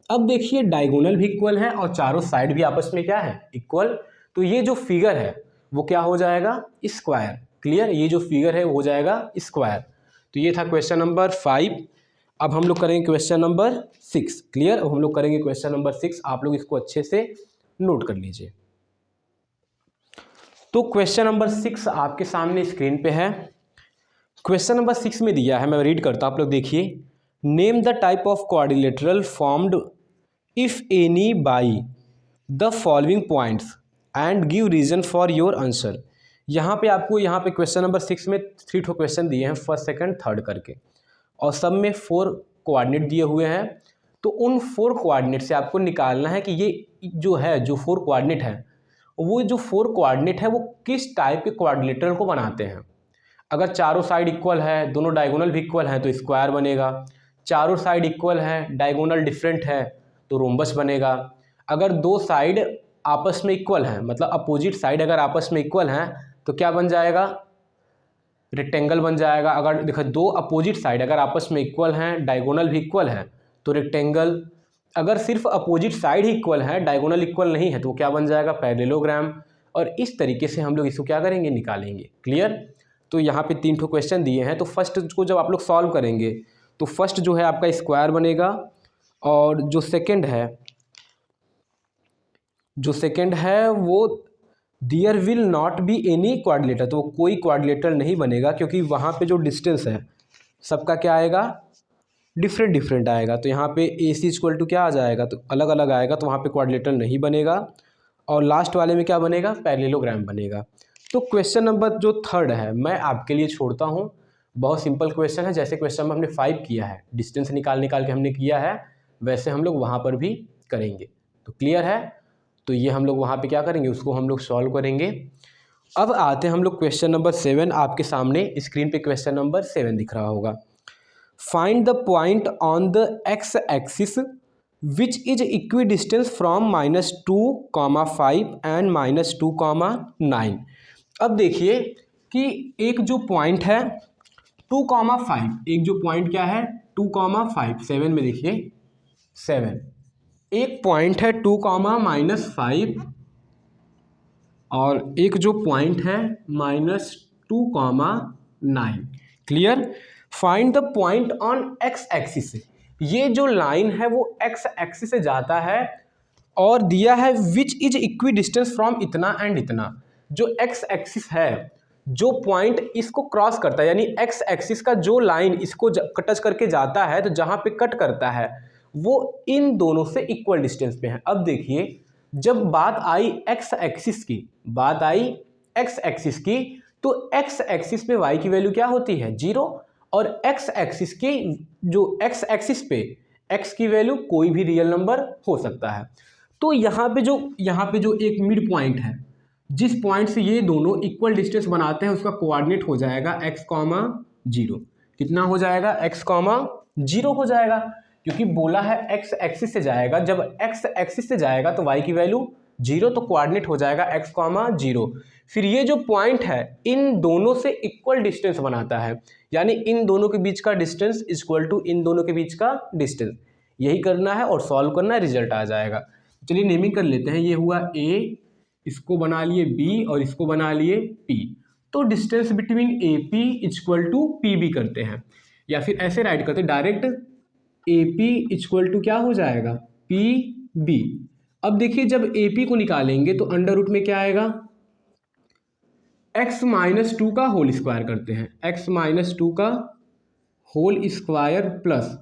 अब देखिए डायगोनल भी इक्वल है और चारों साइड भी आपस में क्या है इक्वल, तो ये जो फिगर है वो क्या हो जाएगा स्क्वायर। क्लियर, ये जो फिगर है वो हो जाएगा स्क्वायर। तो ये था क्वेश्चन नंबर 5। अब हम लोग करेंगे क्वेश्चन नंबर 6। क्लियर, अब हम लोग करेंगे क्वेश्चन नंबर 6, आप लोग इसको अच्छे से नोट कर लीजिए। तो क्वेश्चन नंबर 6 आपके सामने स्क्रीन पे है। क्वेश्चन नंबर 6 में दिया है, मैं रीड करता हूँ, आप लोग देखिए। Name the type of quadrilateral formed if any by the following points and give reason for your answer. यहाँ पे आपको यहाँ पे क्वेश्चन नंबर 6 में 3 ठो क्वेश्चन दिए हैं, फर्स्ट सेकंड थर्ड करके, और सब में 4 कोऑर्डिनेट दिए हुए हैं। तो उन 4 कोऑर्डिनेट से आपको निकालना है कि ये जो है जो 4 कोऑर्डिनेट है वो जो 4 कोऑर्डिनेट है वो किस टाइप के क्वाड्रिलेटरल को बनाते हैं। अगर चारों साइड इक्वल है, दोनों डायगोनल भी इक्वल है तो स्क्वायर बनेगा। चारों साइड इक्वल है, डायगोनल डिफरेंट है तो रोम्बस बनेगा। अगर दो साइड आपस में इक्वल है, मतलब अपोजिट साइड अगर आपस में इक्वल हैं तो क्या बन जाएगा, रेक्टेंगल बन जाएगा। अगर देखो दो अपोजिट साइड अगर आपस में इक्वल हैं, डायगोनल भी इक्वल है तो रेक्टेंगल। अगर सिर्फ अपोजिट साइड ही इक्वल है, डायगोनल इक्वल नहीं है, तो क्या बन जाएगा पैरेललोग्राम। और इस तरीके से हम लोग इसको क्या करेंगे निकालेंगे। क्लियर, तो यहाँ पे 3 ठो क्वेश्चन दिए हैं। तो फर्स्ट को जब आप लोग सॉल्व करेंगे तो फर्स्ट जो है आपका स्क्वायर बनेगा, और जो सेकंड है वो there will not be any quadrilateral, तो कोई क्वाड्रिलेटर नहीं बनेगा, क्योंकि वहाँ पे जो डिस्टेंस है सबका क्या आएगा डिफरेंट आएगा। तो यहाँ पे ए सी इक्वल टू क्या आ जाएगा, तो अलग अलग आएगा, तो वहाँ पे क्वाड्रिलेटर नहीं बनेगा। और लास्ट वाले में क्या बनेगा पैरेललोग्राम बनेगा। तो क्वेश्चन नंबर जो थर्ड है मैं आपके लिए छोड़ता हूँ, बहुत सिंपल क्वेश्चन है। जैसे क्वेश्चन में हमने 5 किया है, डिस्टेंस निकाल के हमने किया है, वैसे हम लोग वहाँ पर भी करेंगे। तो क्लियर है, तो ये हम लोग वहाँ पे क्या करेंगे उसको हम लोग सॉल्व करेंगे। अब आते हैं हम लोग क्वेश्चन नंबर 7। आपके सामने स्क्रीन पे क्वेश्चन नंबर 7 दिख रहा होगा। Find the point on the x axis which is equidistance from -2,5 and -2,9। अब देखिए कि एक जो पॉइंट है 2,5, एक जो पॉइंट क्या है 2,5, 7 में देखिए 7, एक पॉइंट है 2,-5 और एक जो पॉइंट है -2,9। Clear, find the point on x axis से, ये जो लाइन है वो एक्स एक्सिस से जाता है और दिया है which is equidistance from इतना एंड इतना। जो एक्स एक्सिस है, जो पॉइंट इसको क्रॉस करता है, यानी एक्स एक्सिस का जो लाइन इसको टच करके जाता है, तो जहाँ पे कट करता है वो इन दोनों से इक्वल डिस्टेंस पे है। अब देखिए जब बात आई एक्स एक्सिस की तो एक्स एक्सिस पे वाई की वैल्यू क्या होती है 0, और एक्स एक्सिस की जो एक्स एक्सिस पे एक्स की वैल्यू कोई भी रियल नंबर हो सकता है। तो यहाँ पे जो एक मिड पॉइंट है, जिस पॉइंट से ये दोनों इक्वल डिस्टेंस बनाते हैं, उसका कोऑर्डिनेट हो जाएगा x,0। कितना हो जाएगा x,0 हो जाएगा, क्योंकि बोला है एक्स एक्सिस से जाएगा। जब एक्स एक्सिस से जाएगा तो y की वैल्यू 0, तो कोऑर्डिनेट हो जाएगा x,0। फिर ये जो पॉइंट है इन दोनों से इक्वल डिस्टेंस बनाता है, यानी इन दोनों के बीच का डिस्टेंस इक्वल टू इन दोनों के बीच का डिस्टेंस। यही करना है और सॉल्व करना है, रिजल्ट आ जाएगा। चलिए नेमिंग कर लेते हैं। ये हुआ a, इसको बना लिए b और इसको बना लिए p। तो distance between A P equal to P B करते हैं, या फिर ऐसे राइट करते हैं direct, A P equal to क्या हो जाएगा, पी बी। अब देखिए जब ए पी को निकालेंगे तो अंडर रूट में क्या आएगा, x माइनस टू का होल स्क्वायर करते हैं, x माइनस टू का होल स्क्वायर प्लस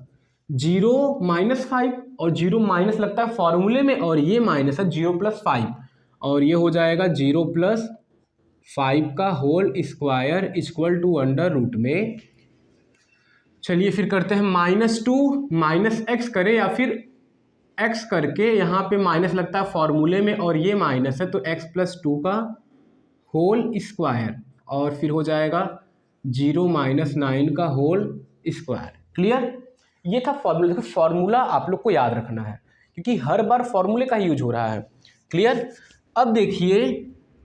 0 माइनस 5, और 0 माइनस लगता है फॉर्मूले में, और ये माइनस है 0 प्लस 5, और ये हो जाएगा 0 प्लस 5 का whole square equal to under root में, चलिए फिर करते हैं माइनस टू माइनस एक्स करें या फिर एक्स करके यहाँ पे माइनस लगता है फॉर्मूले में, और ये माइनस है तो एक्स प्लस टू का होल स्क्वायर, और फिर हो जाएगा 0 माइनस 9 का होल स्क्वायर। क्लियर, ये था फॉर्मूला। देखो फॉर्मूला आप लोग को याद रखना है क्योंकि हर बार फॉर्मूले का ही यूज हो रहा है। क्लियर, अब देखिए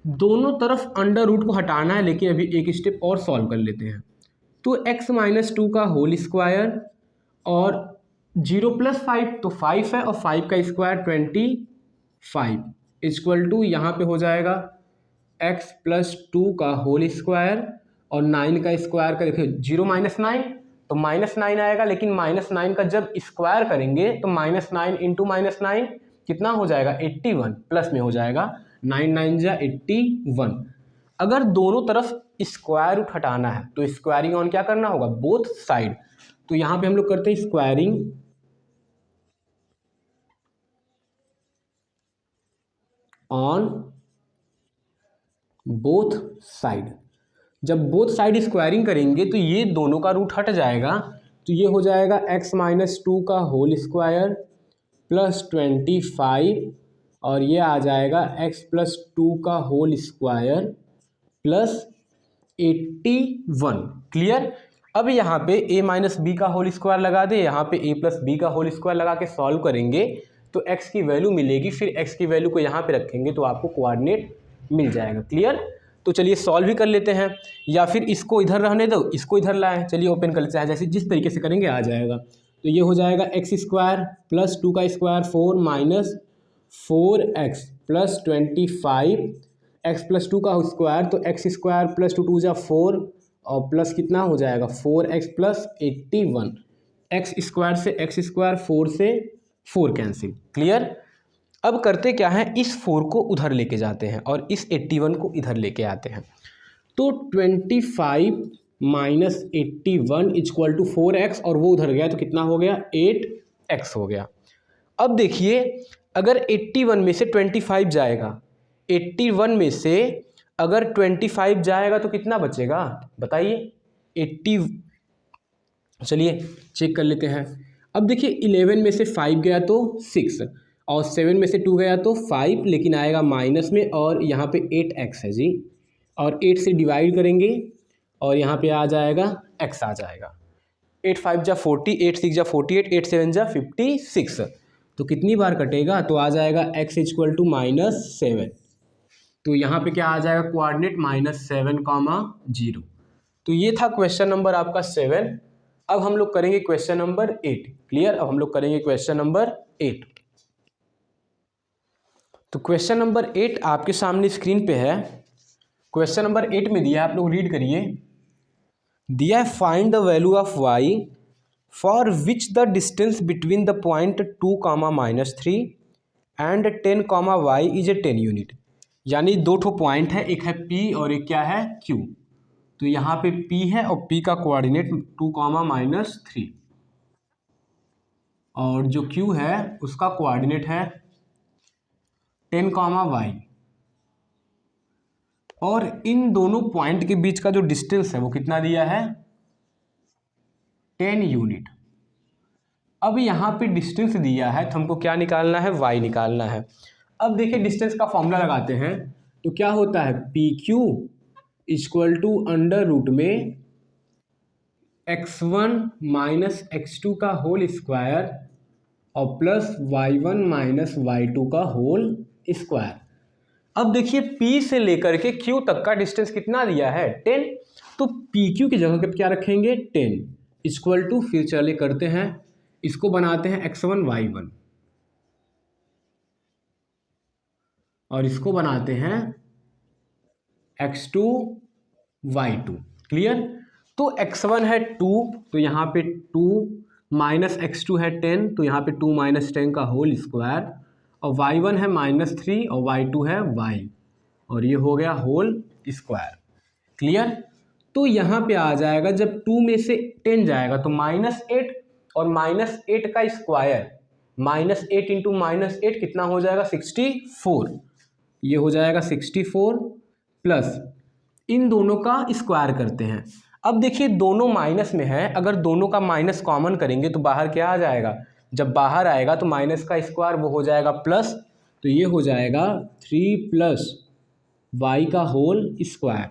दोनों तरफ अंडर रूट को हटाना है, लेकिन अभी एक स्टेप और सॉल्व कर लेते हैं। तो x माइनस टू का होल स्क्वायर और 0 प्लस 5 तो 5 है, और 5 का स्क्वायर 25 इक्वल टू यहाँ पे हो जाएगा x प्लस टू का होल स्क्वायर और 9 का स्क्वायर का, देखिए 0 माइनस 9 तो माइनस 9 आएगा, लेकिन माइनस 9 का जब स्क्वायर करेंगे तो माइनस 9 इंटू माइनस 9 कितना हो जाएगा 81, प्लस में हो जाएगा 9 9 जा 81। अगर दोनों तरफ स्क्वायर रूट हटाना है तो स्क्वायरिंग ऑन क्या करना होगा, बोथ साइड। तो यहां पे हम लोग करते हैं स्क्वायरिंग ऑन बोथ साइड। जब बोथ साइड स्क्वायरिंग करेंगे तो ये दोनों का रूट हट जाएगा, तो ये हो जाएगा x माइनस टू का होल स्क्वायर प्लस 25, और ये आ जाएगा x प्लस टू का होल स्क्वायर प्लस 81। क्लियर, अब यहाँ पे a माइनस बी का होल स्क्वायर लगा दे, यहाँ पे a प्लस बी का होल स्क्वायर लगा के सॉल्व करेंगे तो x की वैल्यू मिलेगी, फिर x की वैल्यू को यहाँ पे रखेंगे तो आपको कोऑर्डिनेट मिल जाएगा। क्लियर, तो चलिए सॉल्व भी कर लेते हैं, या फिर इसको इधर रहने दो इसको इधर लाएं, चलिए ओपन कर लेते हैं, जैसे जिस तरीके से करेंगे आ जाएगा। तो ये हो जाएगा एक्स स्क्वायर प्लस टू का square 4 minus 4x plus 25, X plus two का स्क्वायर तो X square plus two two जा 4, और प्लस कितना हो जाएगा 4x प्लस 81, एक्स स्क्वायर से एक्स स्क्वायर 4 से 4 कैंसिल। क्लियर, अब करते क्या है, इस 4 को उधर लेके जाते हैं और इस 81 को इधर लेके आते हैं। तो 25 माइनस 81 इक्वल टू 4x, और वो उधर गया तो कितना हो गया 8x हो गया। अब देखिए अगर 81 में से 25 जाएगा, 81 में से अगर 25 जाएगा तो कितना बचेगा बताइए 80, चलिए चेक कर लेते हैं। अब देखिए 11 में से 5 गया तो 6, और 7 में से 2 गया तो 5, लेकिन आएगा माइनस में, और यहाँ पे 8x है जी, और 8 से डिवाइड करेंगे और यहाँ पे आ जाएगा x आ जाएगा। 8 5 जा 40, 8 6 जा 48, 8 7 जा 56, तो कितनी बार कटेगा, तो आ जाएगा x इक्वल टू -7। तो यहाँ पे क्या आ जाएगा कोऑर्डिनेट -7, 0। तो ये था क्वेश्चन नंबर आपका 7। अब हम लोग करेंगे क्वेश्चन नंबर 8। क्लियर, अब हम लोग करेंगे क्वेश्चन नंबर 8। तो क्वेश्चन नंबर 8 आपके सामने स्क्रीन पे है। क्वेश्चन नंबर 8 में दिया है, आप लोग रीड करिए। दिया है find the value of y for which the distance between the point 2, -3 and 10, y is a 10 unit. यानी दो ठो पॉइंट है, एक है P और एक क्या है Q। तो यहाँ पे P है और P का कोऑर्डिनेट 2, -3, और जो Q है उसका कोऑर्डिनेट है 10, y। और इन दोनों पॉइंट के बीच का जो डिस्टेंस है वो कितना दिया है 10 यूनिट। अब यहाँ पे डिस्टेंस दिया है तो हमको क्या निकालना है, y निकालना है। अब देखिए डिस्टेंस का फॉर्मूला लगाते हैं, तो क्या होता है PQ equal to under root में x1 माइनस x2 का होल स्क्वायर और प्लस y1 माइनस y2 का होल स्क्वायर। अब देखिए P से लेकर के Q तक का डिस्टेंस कितना दिया है 10, तो PQ की जगह पे क्या रखेंगे 10 इक्वल टू, फिर चले करते हैं इसको बनाते हैं x1 y1 और इसको बनाते हैं x2 y2। क्लियर। तो x1 है 2, तो यहाँ पे 2 माइनस x2 है 10, तो यहाँ पे 2 माइनस 10 का होल स्क्वायर, और y1 है -3 और y2 है y, और ये हो गया होल स्क्वायर। क्लियर। तो यहाँ पे आ जाएगा, जब 2 में से 10 जाएगा तो -8, और -8 का स्क्वायर, -8 इंटू -8 कितना हो जाएगा 64, ये हो जाएगा 64 प्लस इन दोनों का स्क्वायर करते हैं। अब देखिए दोनों माइनस में है, अगर दोनों का माइनस कॉमन करेंगे तो बाहर क्या आ जाएगा, जब बाहर आएगा तो माइनस का स्क्वायर वो हो जाएगा प्लस, तो ये हो जाएगा 3 प्लस वाई का होल स्क्वायर,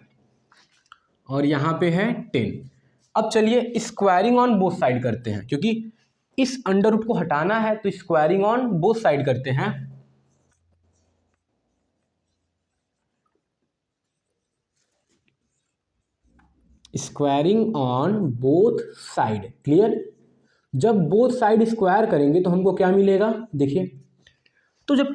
और यहाँ पे है 10। अब चलिए स्क्वायरिंग ऑन बोथ साइड करते हैं, क्योंकि इस अंडर रूट को हटाना है तो स्क्वायरिंग ऑन बोथ साइड करते हैं। Squaring on both side. Clear. जब बोथ साइड स्क्वायर करेंगे तो हमको क्या मिलेगा, देखिए, तो जब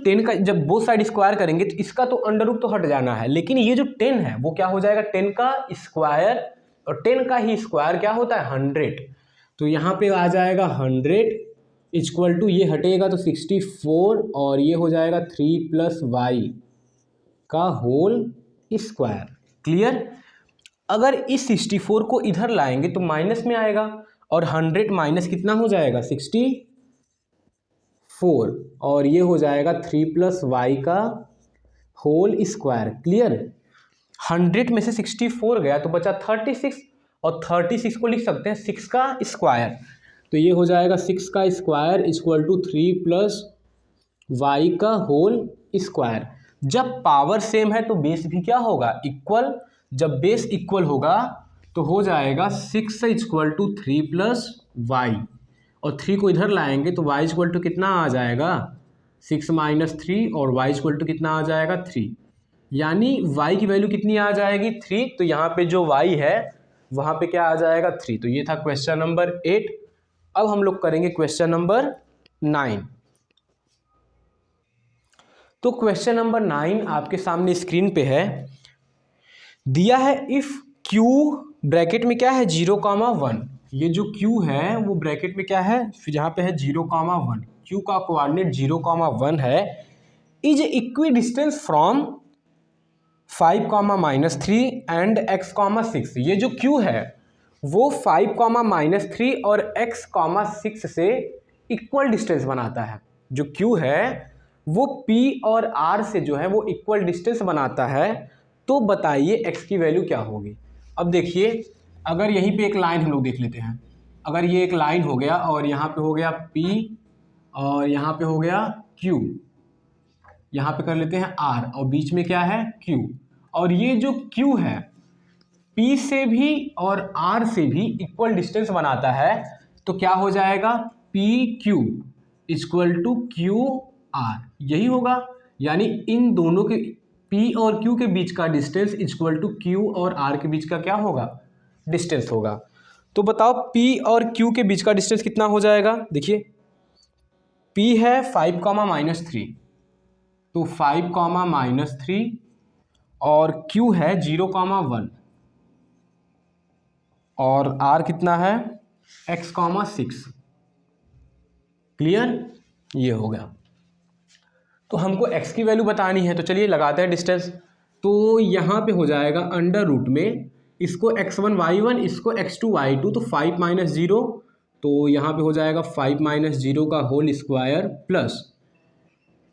बोथ साइड स्क्वायर करेंगे तो इसका तो अंडर रूट तो हट जाना है, लेकिन ये जो 10 है वो क्या हो जाएगा 10 का स्क्वायर, और 10 का ही स्क्वायर क्या होता है 100, तो यहाँ पे आ जाएगा 100 इक्वल टू, ये हटेगा तो 64, और ये हो जाएगा 3 प्लस वाई का होल स्क्वायर। क्लियर। अगर इस 64 को इधर लाएंगे तो माइनस में आएगा, और 100 माइनस कितना हो जाएगा 64, और ये हो जाएगा 3 प्लस वाई का होल स्क्वायर। क्लियर। 100 में से 64 गया तो बचा 36, और 36 को लिख सकते हैं 6 का स्क्वायर, तो ये हो जाएगा 6 का square equal to 3 plus Y का होल स्क्वायर। जब पावर सेम है तो बेस भी क्या होगा इक्वल, जब बेस इक्वल होगा तो हो जाएगा 6 इक्वल टू 3 प्लस वाई, और 3 को इधर लाएंगे तो y इक्वल टू कितना आ जाएगा 6 माइनस 3, और y इक्वल टू कितना आ जाएगा 3, यानी y की वैल्यू कितनी आ जाएगी 3, तो यहाँ पे जो y है वहाँ पे क्या आ जाएगा 3। तो ये था क्वेश्चन नंबर 8। अब हम लोग करेंगे क्वेश्चन नंबर 9। तो क्वेश्चन नंबर 9 आपके सामने स्क्रीन पे है, दिया है इफ़ q ब्रैकेट में क्या है 0,1, ये जो q है वो ब्रैकेट में क्या है, फिर यहाँ पे है 0,1, q का कोऑर्डिनेट 0,1 है, is equidistance from 5, -3 and x, 6। ये जो q है वो 5, -3 और x, 6 से इक्वल डिस्टेंस बनाता है। जो q है वो p और r से जो है वो इक्वल डिस्टेंस बनाता है, तो बताइए x की वैल्यू क्या होगी। अब देखिए, अगर यहीं पे एक लाइन हम लोग देख लेते हैं, अगर ये एक लाइन हो गया और यहाँ पे हो गया p और यहाँ पे हो गया q, यहाँ पे कर लेते हैं r, और बीच में क्या है q, और ये जो q है p से भी और r से भी इक्वल डिस्टेंस बनाता है, तो क्या हो जाएगा P Q equal to Q R, यही होगा। यानी इन दोनों के P और Q के बीच का डिस्टेंस इक्वल टू Q और R के बीच का क्या होगा डिस्टेंस होगा। तो बताओ P और Q के बीच का डिस्टेंस कितना हो जाएगा। देखिए P है 5, -3, तो 5, -3 और Q है 0,1 और R कितना है x, 6। क्लियर, ये हो गया। तो हमको x की वैल्यू बतानी है, तो चलिए लगाते हैं डिस्टेंस। तो यहाँ पे हो जाएगा अंडर रूट में इसको x1 y1 इसको x2 y2, तो 5 - 0, तो यहाँ पे हो जाएगा 5 - 0 का होल स्क्वायर प्लस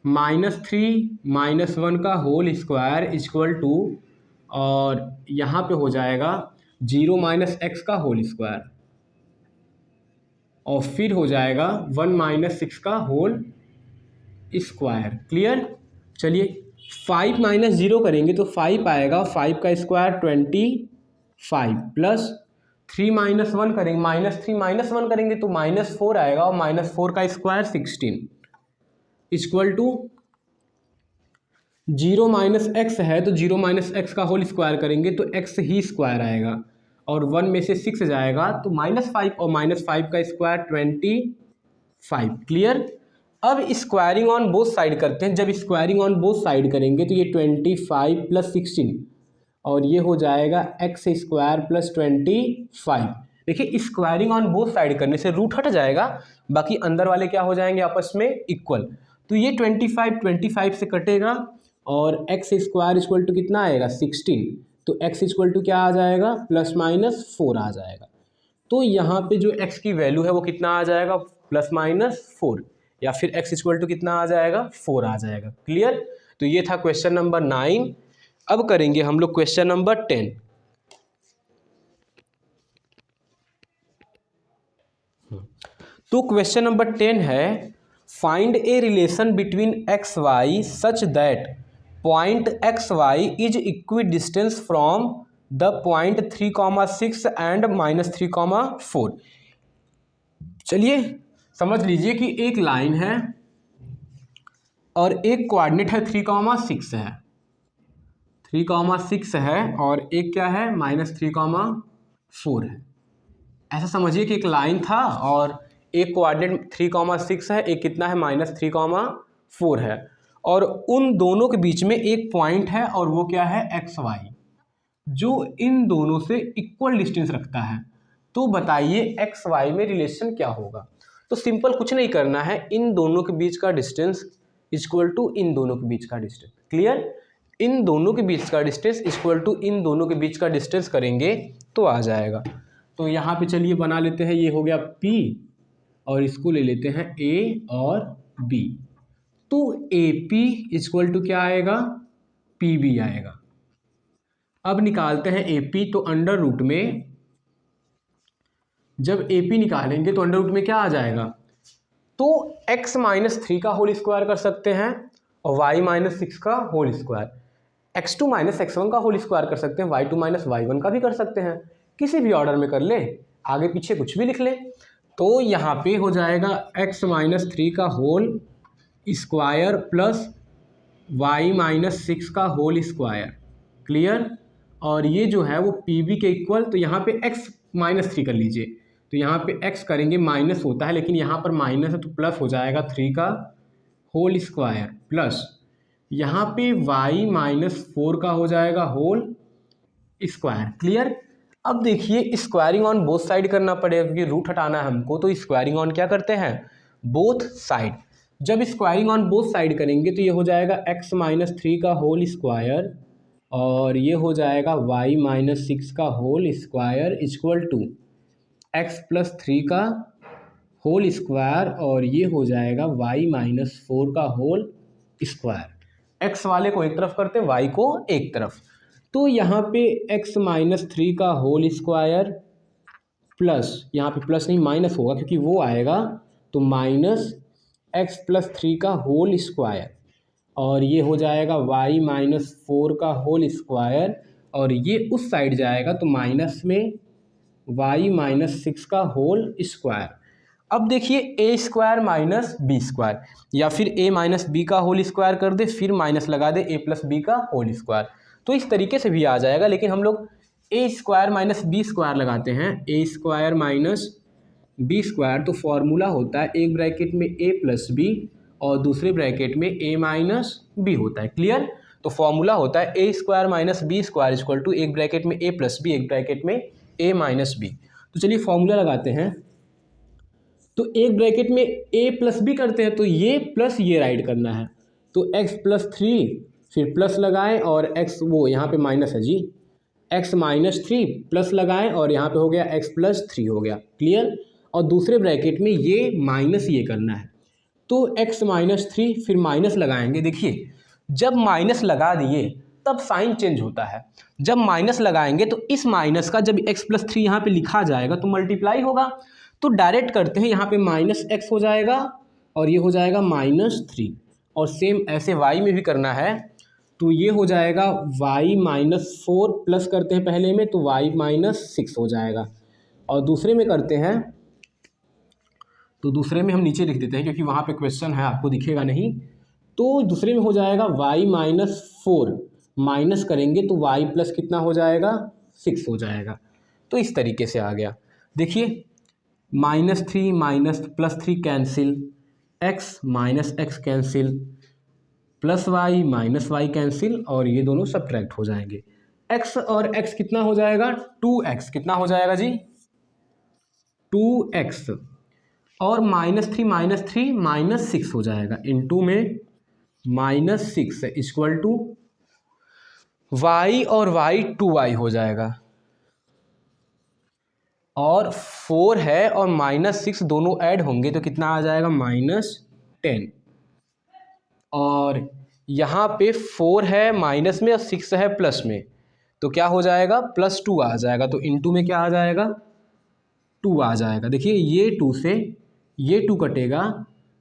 -3 - 1 का होल स्क्वायर इक्वल टू, और यहाँ पे हो जाएगा 0 - x का होल स्क्वायर, और फिर हो जाएगा 1 - 6 का होल स्क्वायर। क्लियर। चलिए 5 - 0 करेंगे तो 5 आएगा, 5 का स्क्वायर 25 प्लस 3 - 1 करेंगे, -3 - 1 करेंगे तो -4 आएगा, और -4 का स्क्वायर 16 इक्वल टू 0 - x है, तो 0 - x का होल स्क्वायर करेंगे तो x ही स्क्वायर आएगा, और 1 में से 6 जाएगा तो -5, और -5 का स्क्वायर 25। क्लियर। अब स्क्वायरिंग ऑन बोथ साइड करते हैं। जब स्क्वायरिंग ऑन बोथ साइड करेंगे तो ये 25 + 16 और ये हो जाएगा एक्स स्क्वायर प्लस 25। देखिए स्क्वायरिंग ऑन बोथ साइड करने से रूट हट जाएगा, बाकी अंदर वाले क्या हो जाएंगे आपस में इक्वल। तो ये 25 से कटेगा और एक्स स्क्वायर इक्वल टू कितना आएगा 16, तो एक्स इक्वल टू क्या आ जाएगा ±4 आ जाएगा। तो यहाँ पे जो x की वैल्यू है वो कितना आ जाएगा ±4, या फिर x इक्वल टू कितना आ जाएगा 4 आ जाएगा। क्लियर। तो ये था क्वेश्चन नंबर 9। अब करेंगे हम लोग क्वेश्चन नंबर 10। तो क्वेश्चन नंबर 10 है find a relation between X Y such that point X Y is equidistance from the point 3,6 and -3,4। चलिए समझ लीजिए कि एक लाइन है और एक कोऑर्डिनेट है 3,6 है, 3,6 है और एक क्या है -3,4 है। ऐसा समझिए कि एक लाइन था और एक कोऑर्डिनेट 3,6 है, एक कितना है -3,4 है, और उन दोनों के बीच में एक पॉइंट है और वो क्या है एक्स वाई, जो इन दोनों से इक्वल डिस्टेंस रखता है। तो बताइए एक्स वाई में रिलेशन क्या होगा। तो सिंपल कुछ नहीं करना है, इन दोनों के बीच का डिस्टेंस इक्वल टू इन दोनों के बीच का डिस्टेंस। क्लियर। इन दोनों के बीच का डिस्टेंस इक्वल टू इन दोनों के बीच का डिस्टेंस करेंगे तो आ जाएगा। तो यहाँ पे चलिए बना लेते हैं, ये हो गया P और इसको ले लेते हैं A और B। तो AP इक्वल टू क्या आएगा PB आएगा। अब निकालते हैं AP, तो अंडर रूट में जब AP निकालेंगे तो अंडर रूट में क्या आ जाएगा, तो x -3 का होल स्क्वायर कर सकते हैं और y -6 का होल स्क्वायर, x2 - x1 का होल स्क्वायर कर सकते हैं, y2 - y1 का भी कर सकते हैं, किसी भी ऑर्डर में कर ले, आगे पीछे कुछ भी लिख ले। तो यहाँ पे हो जाएगा x -3 का होल स्क्वायर प्लस y -6 का होल स्क्वायर। क्लियर। और ये जो है वो PB के इक्वल, तो यहाँ पे x -3 कर लीजिए, तो यहाँ पे x करेंगे माइनस होता है लेकिन यहाँ पर माइनस है तो प्लस हो जाएगा 3 का होल स्क्वायर प्लस यहाँ पे y -4 का हो जाएगा होल स्क्वायर। क्लियर। अब देखिए स्क्वायरिंग ऑन बोथ साइड करना पड़ेगा क्योंकि रूट हटाना है हमको, तो स्क्वायरिंग ऑन क्या करते हैं बोथ साइड। जब स्क्वायरिंग ऑन बोथ साइड करेंगे तो ये हो जाएगा x -3 का होल स्क्वायर और ये हो जाएगा y -6 का whole square equal to x + 3 का होल स्क्वायर और ये हो जाएगा y -4 का होल स्क्वायर। x वाले को एक तरफ करते हैं, y को एक तरफ। तो यहाँ पे x -3 का होल स्क्वायर प्लस, यहाँ पे प्लस नहीं माइनस होगा क्योंकि वो आएगा, तो -x + 3 का होल स्क्वायर और ये हो जाएगा y -4 का होल स्क्वायर और ये उस साइड जाएगा तो माइनस में y -6 का होल स्क्वायर। अब देखिए a स्क्वायर -b स्क्वायर, या फिर a -b का होल स्क्वायर कर दे फिर माइनस लगा दे a + b का होल स्क्वायर, तो इस तरीके से भी आ जाएगा। लेकिन हम लोग a स्क्वायर -b स्क्वायर लगाते हैं, a स्क्वायर -b स्क्वायर, तो फॉर्मूला होता है एक ब्रैकेट में a + b और दूसरे ब्रैकेट में a -b होता है। क्लियर। तो फॉर्मूला होता है a square -b square equal to एक ब्रैकेट में a + b एक ब्रैकेट में a -b। तो चलिए फॉर्मूला लगाते हैं, तो एक ब्रैकेट में a + b करते हैं तो ये प्लस ये राइट करना है, तो x + 3 फिर प्लस लगाएं और x वो यहाँ पे माइनस है जी, x -3 प्लस लगाएं और यहाँ पे हो गया x + 3 हो गया। क्लियर। और दूसरे ब्रैकेट में ये माइनस ये करना है, तो x -3 फिर माइनस लगाएंगे। देखिए जब माइनस लगा दिए तब साइन चेंज होता है, जब माइनस लगाएंगे तो इस माइनस का जब x + 3 यहाँ पे लिखा जाएगा तो मल्टीप्लाई होगा, तो डायरेक्ट करते हैं, यहाँ पे -x हो जाएगा और ये हो जाएगा -3 और सेम ऐसे y में भी करना है, तो ये हो जाएगा y -4 प्लस करते हैं पहले में तो y -6 हो जाएगा और दूसरे में करते हैं तो दूसरे में हम नीचे लिख देते हैं क्योंकि वहाँ पे क्वेश्चन है आपको दिखेगा नहीं, तो दूसरे में हो जाएगा y -4 माइनस करेंगे तो y प्लस कितना हो जाएगा 6 हो जाएगा। तो इस तरीके से आ गया। देखिए -3 +3 cancel, x -x cancel, +y -y cancel और ये दोनों सब्ट्रैक्ट हो जाएंगे। x और x कितना हो जाएगा 2x, कितना हो जाएगा जी 2x, और -3 -6 हो जाएगा, इनटू में -6 इक्वल टू y और y 2y हो जाएगा, और 4 है और -6 दोनों ऐड होंगे तो कितना आ जाएगा -10, और यहाँ पे 4 है माइनस में और 6 है प्लस में, तो क्या हो जाएगा +2 आ जाएगा, तो इनटू में क्या आ जाएगा 2 आ जाएगा। देखिए ये 2 से ये 2 कटेगा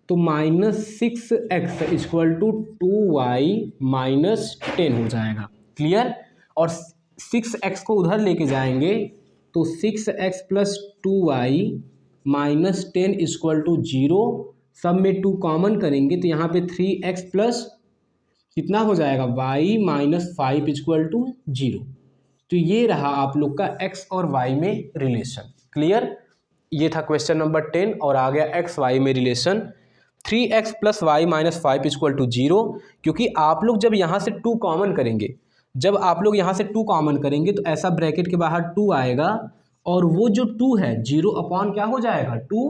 तो -6x इक्वल टू 2y -10 हो जाएगा। क्लियर? और 6x को उधर लेके जाएंगे तो 6x + 2y -10 इक्वल टू 0, सब में 2 कॉमन करेंगे तो यहाँ पे 3x प्लस कितना हो जाएगा y -5 इक्वल टू 0। तो ये रहा आप लोग का x और y में रिलेशन। क्लियर? ये था क्वेश्चन नंबर 10 और आ गया x y में relation 3x + y -5 equal to 0, क्योंकि आप लोग जब यहाँ से 2 कॉमन करेंगे, जब आप लोग यहाँ से 2 कॉमन करेंगे तो ऐसा ब्रैकेट के बाहर 2 आएगा, और वो जो 2 है 0 क्या हो जाएगा 2,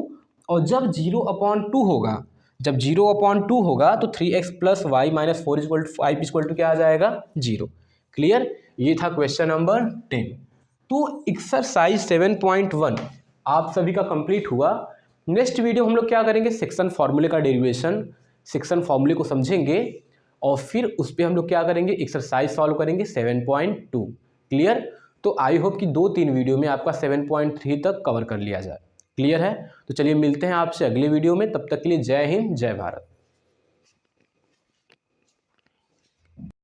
और जब 0/2 होगा, जब 0/2 होगा तो 3x + y -4 equal to 5 equal to क्या आ जाएगा 0। क्लियर? ये था क्वेश्चन नंबर 10। तो एक्सरसाइज 7.1 आप सभी का कंप्लीट हुआ। नेक्स्ट वीडियो हम लोग क्या करेंगे, सेक्शन फॉर्मूले का डेरिवेशन, सेक्शन फॉर्मूले को समझेंगे और फिर उस पर हम लोग क्या करेंगे, एक्सरसाइज सॉल्व करेंगे 7.2। क्लियर? तो आई होप कि 2-3 वीडियो में आपका 7.3 तक कवर कर लिया जाए। क्लियर है? तो चलिए मिलते हैं आपसे अगले वीडियो में, तब तक के लिए जय हिंद जय भारत।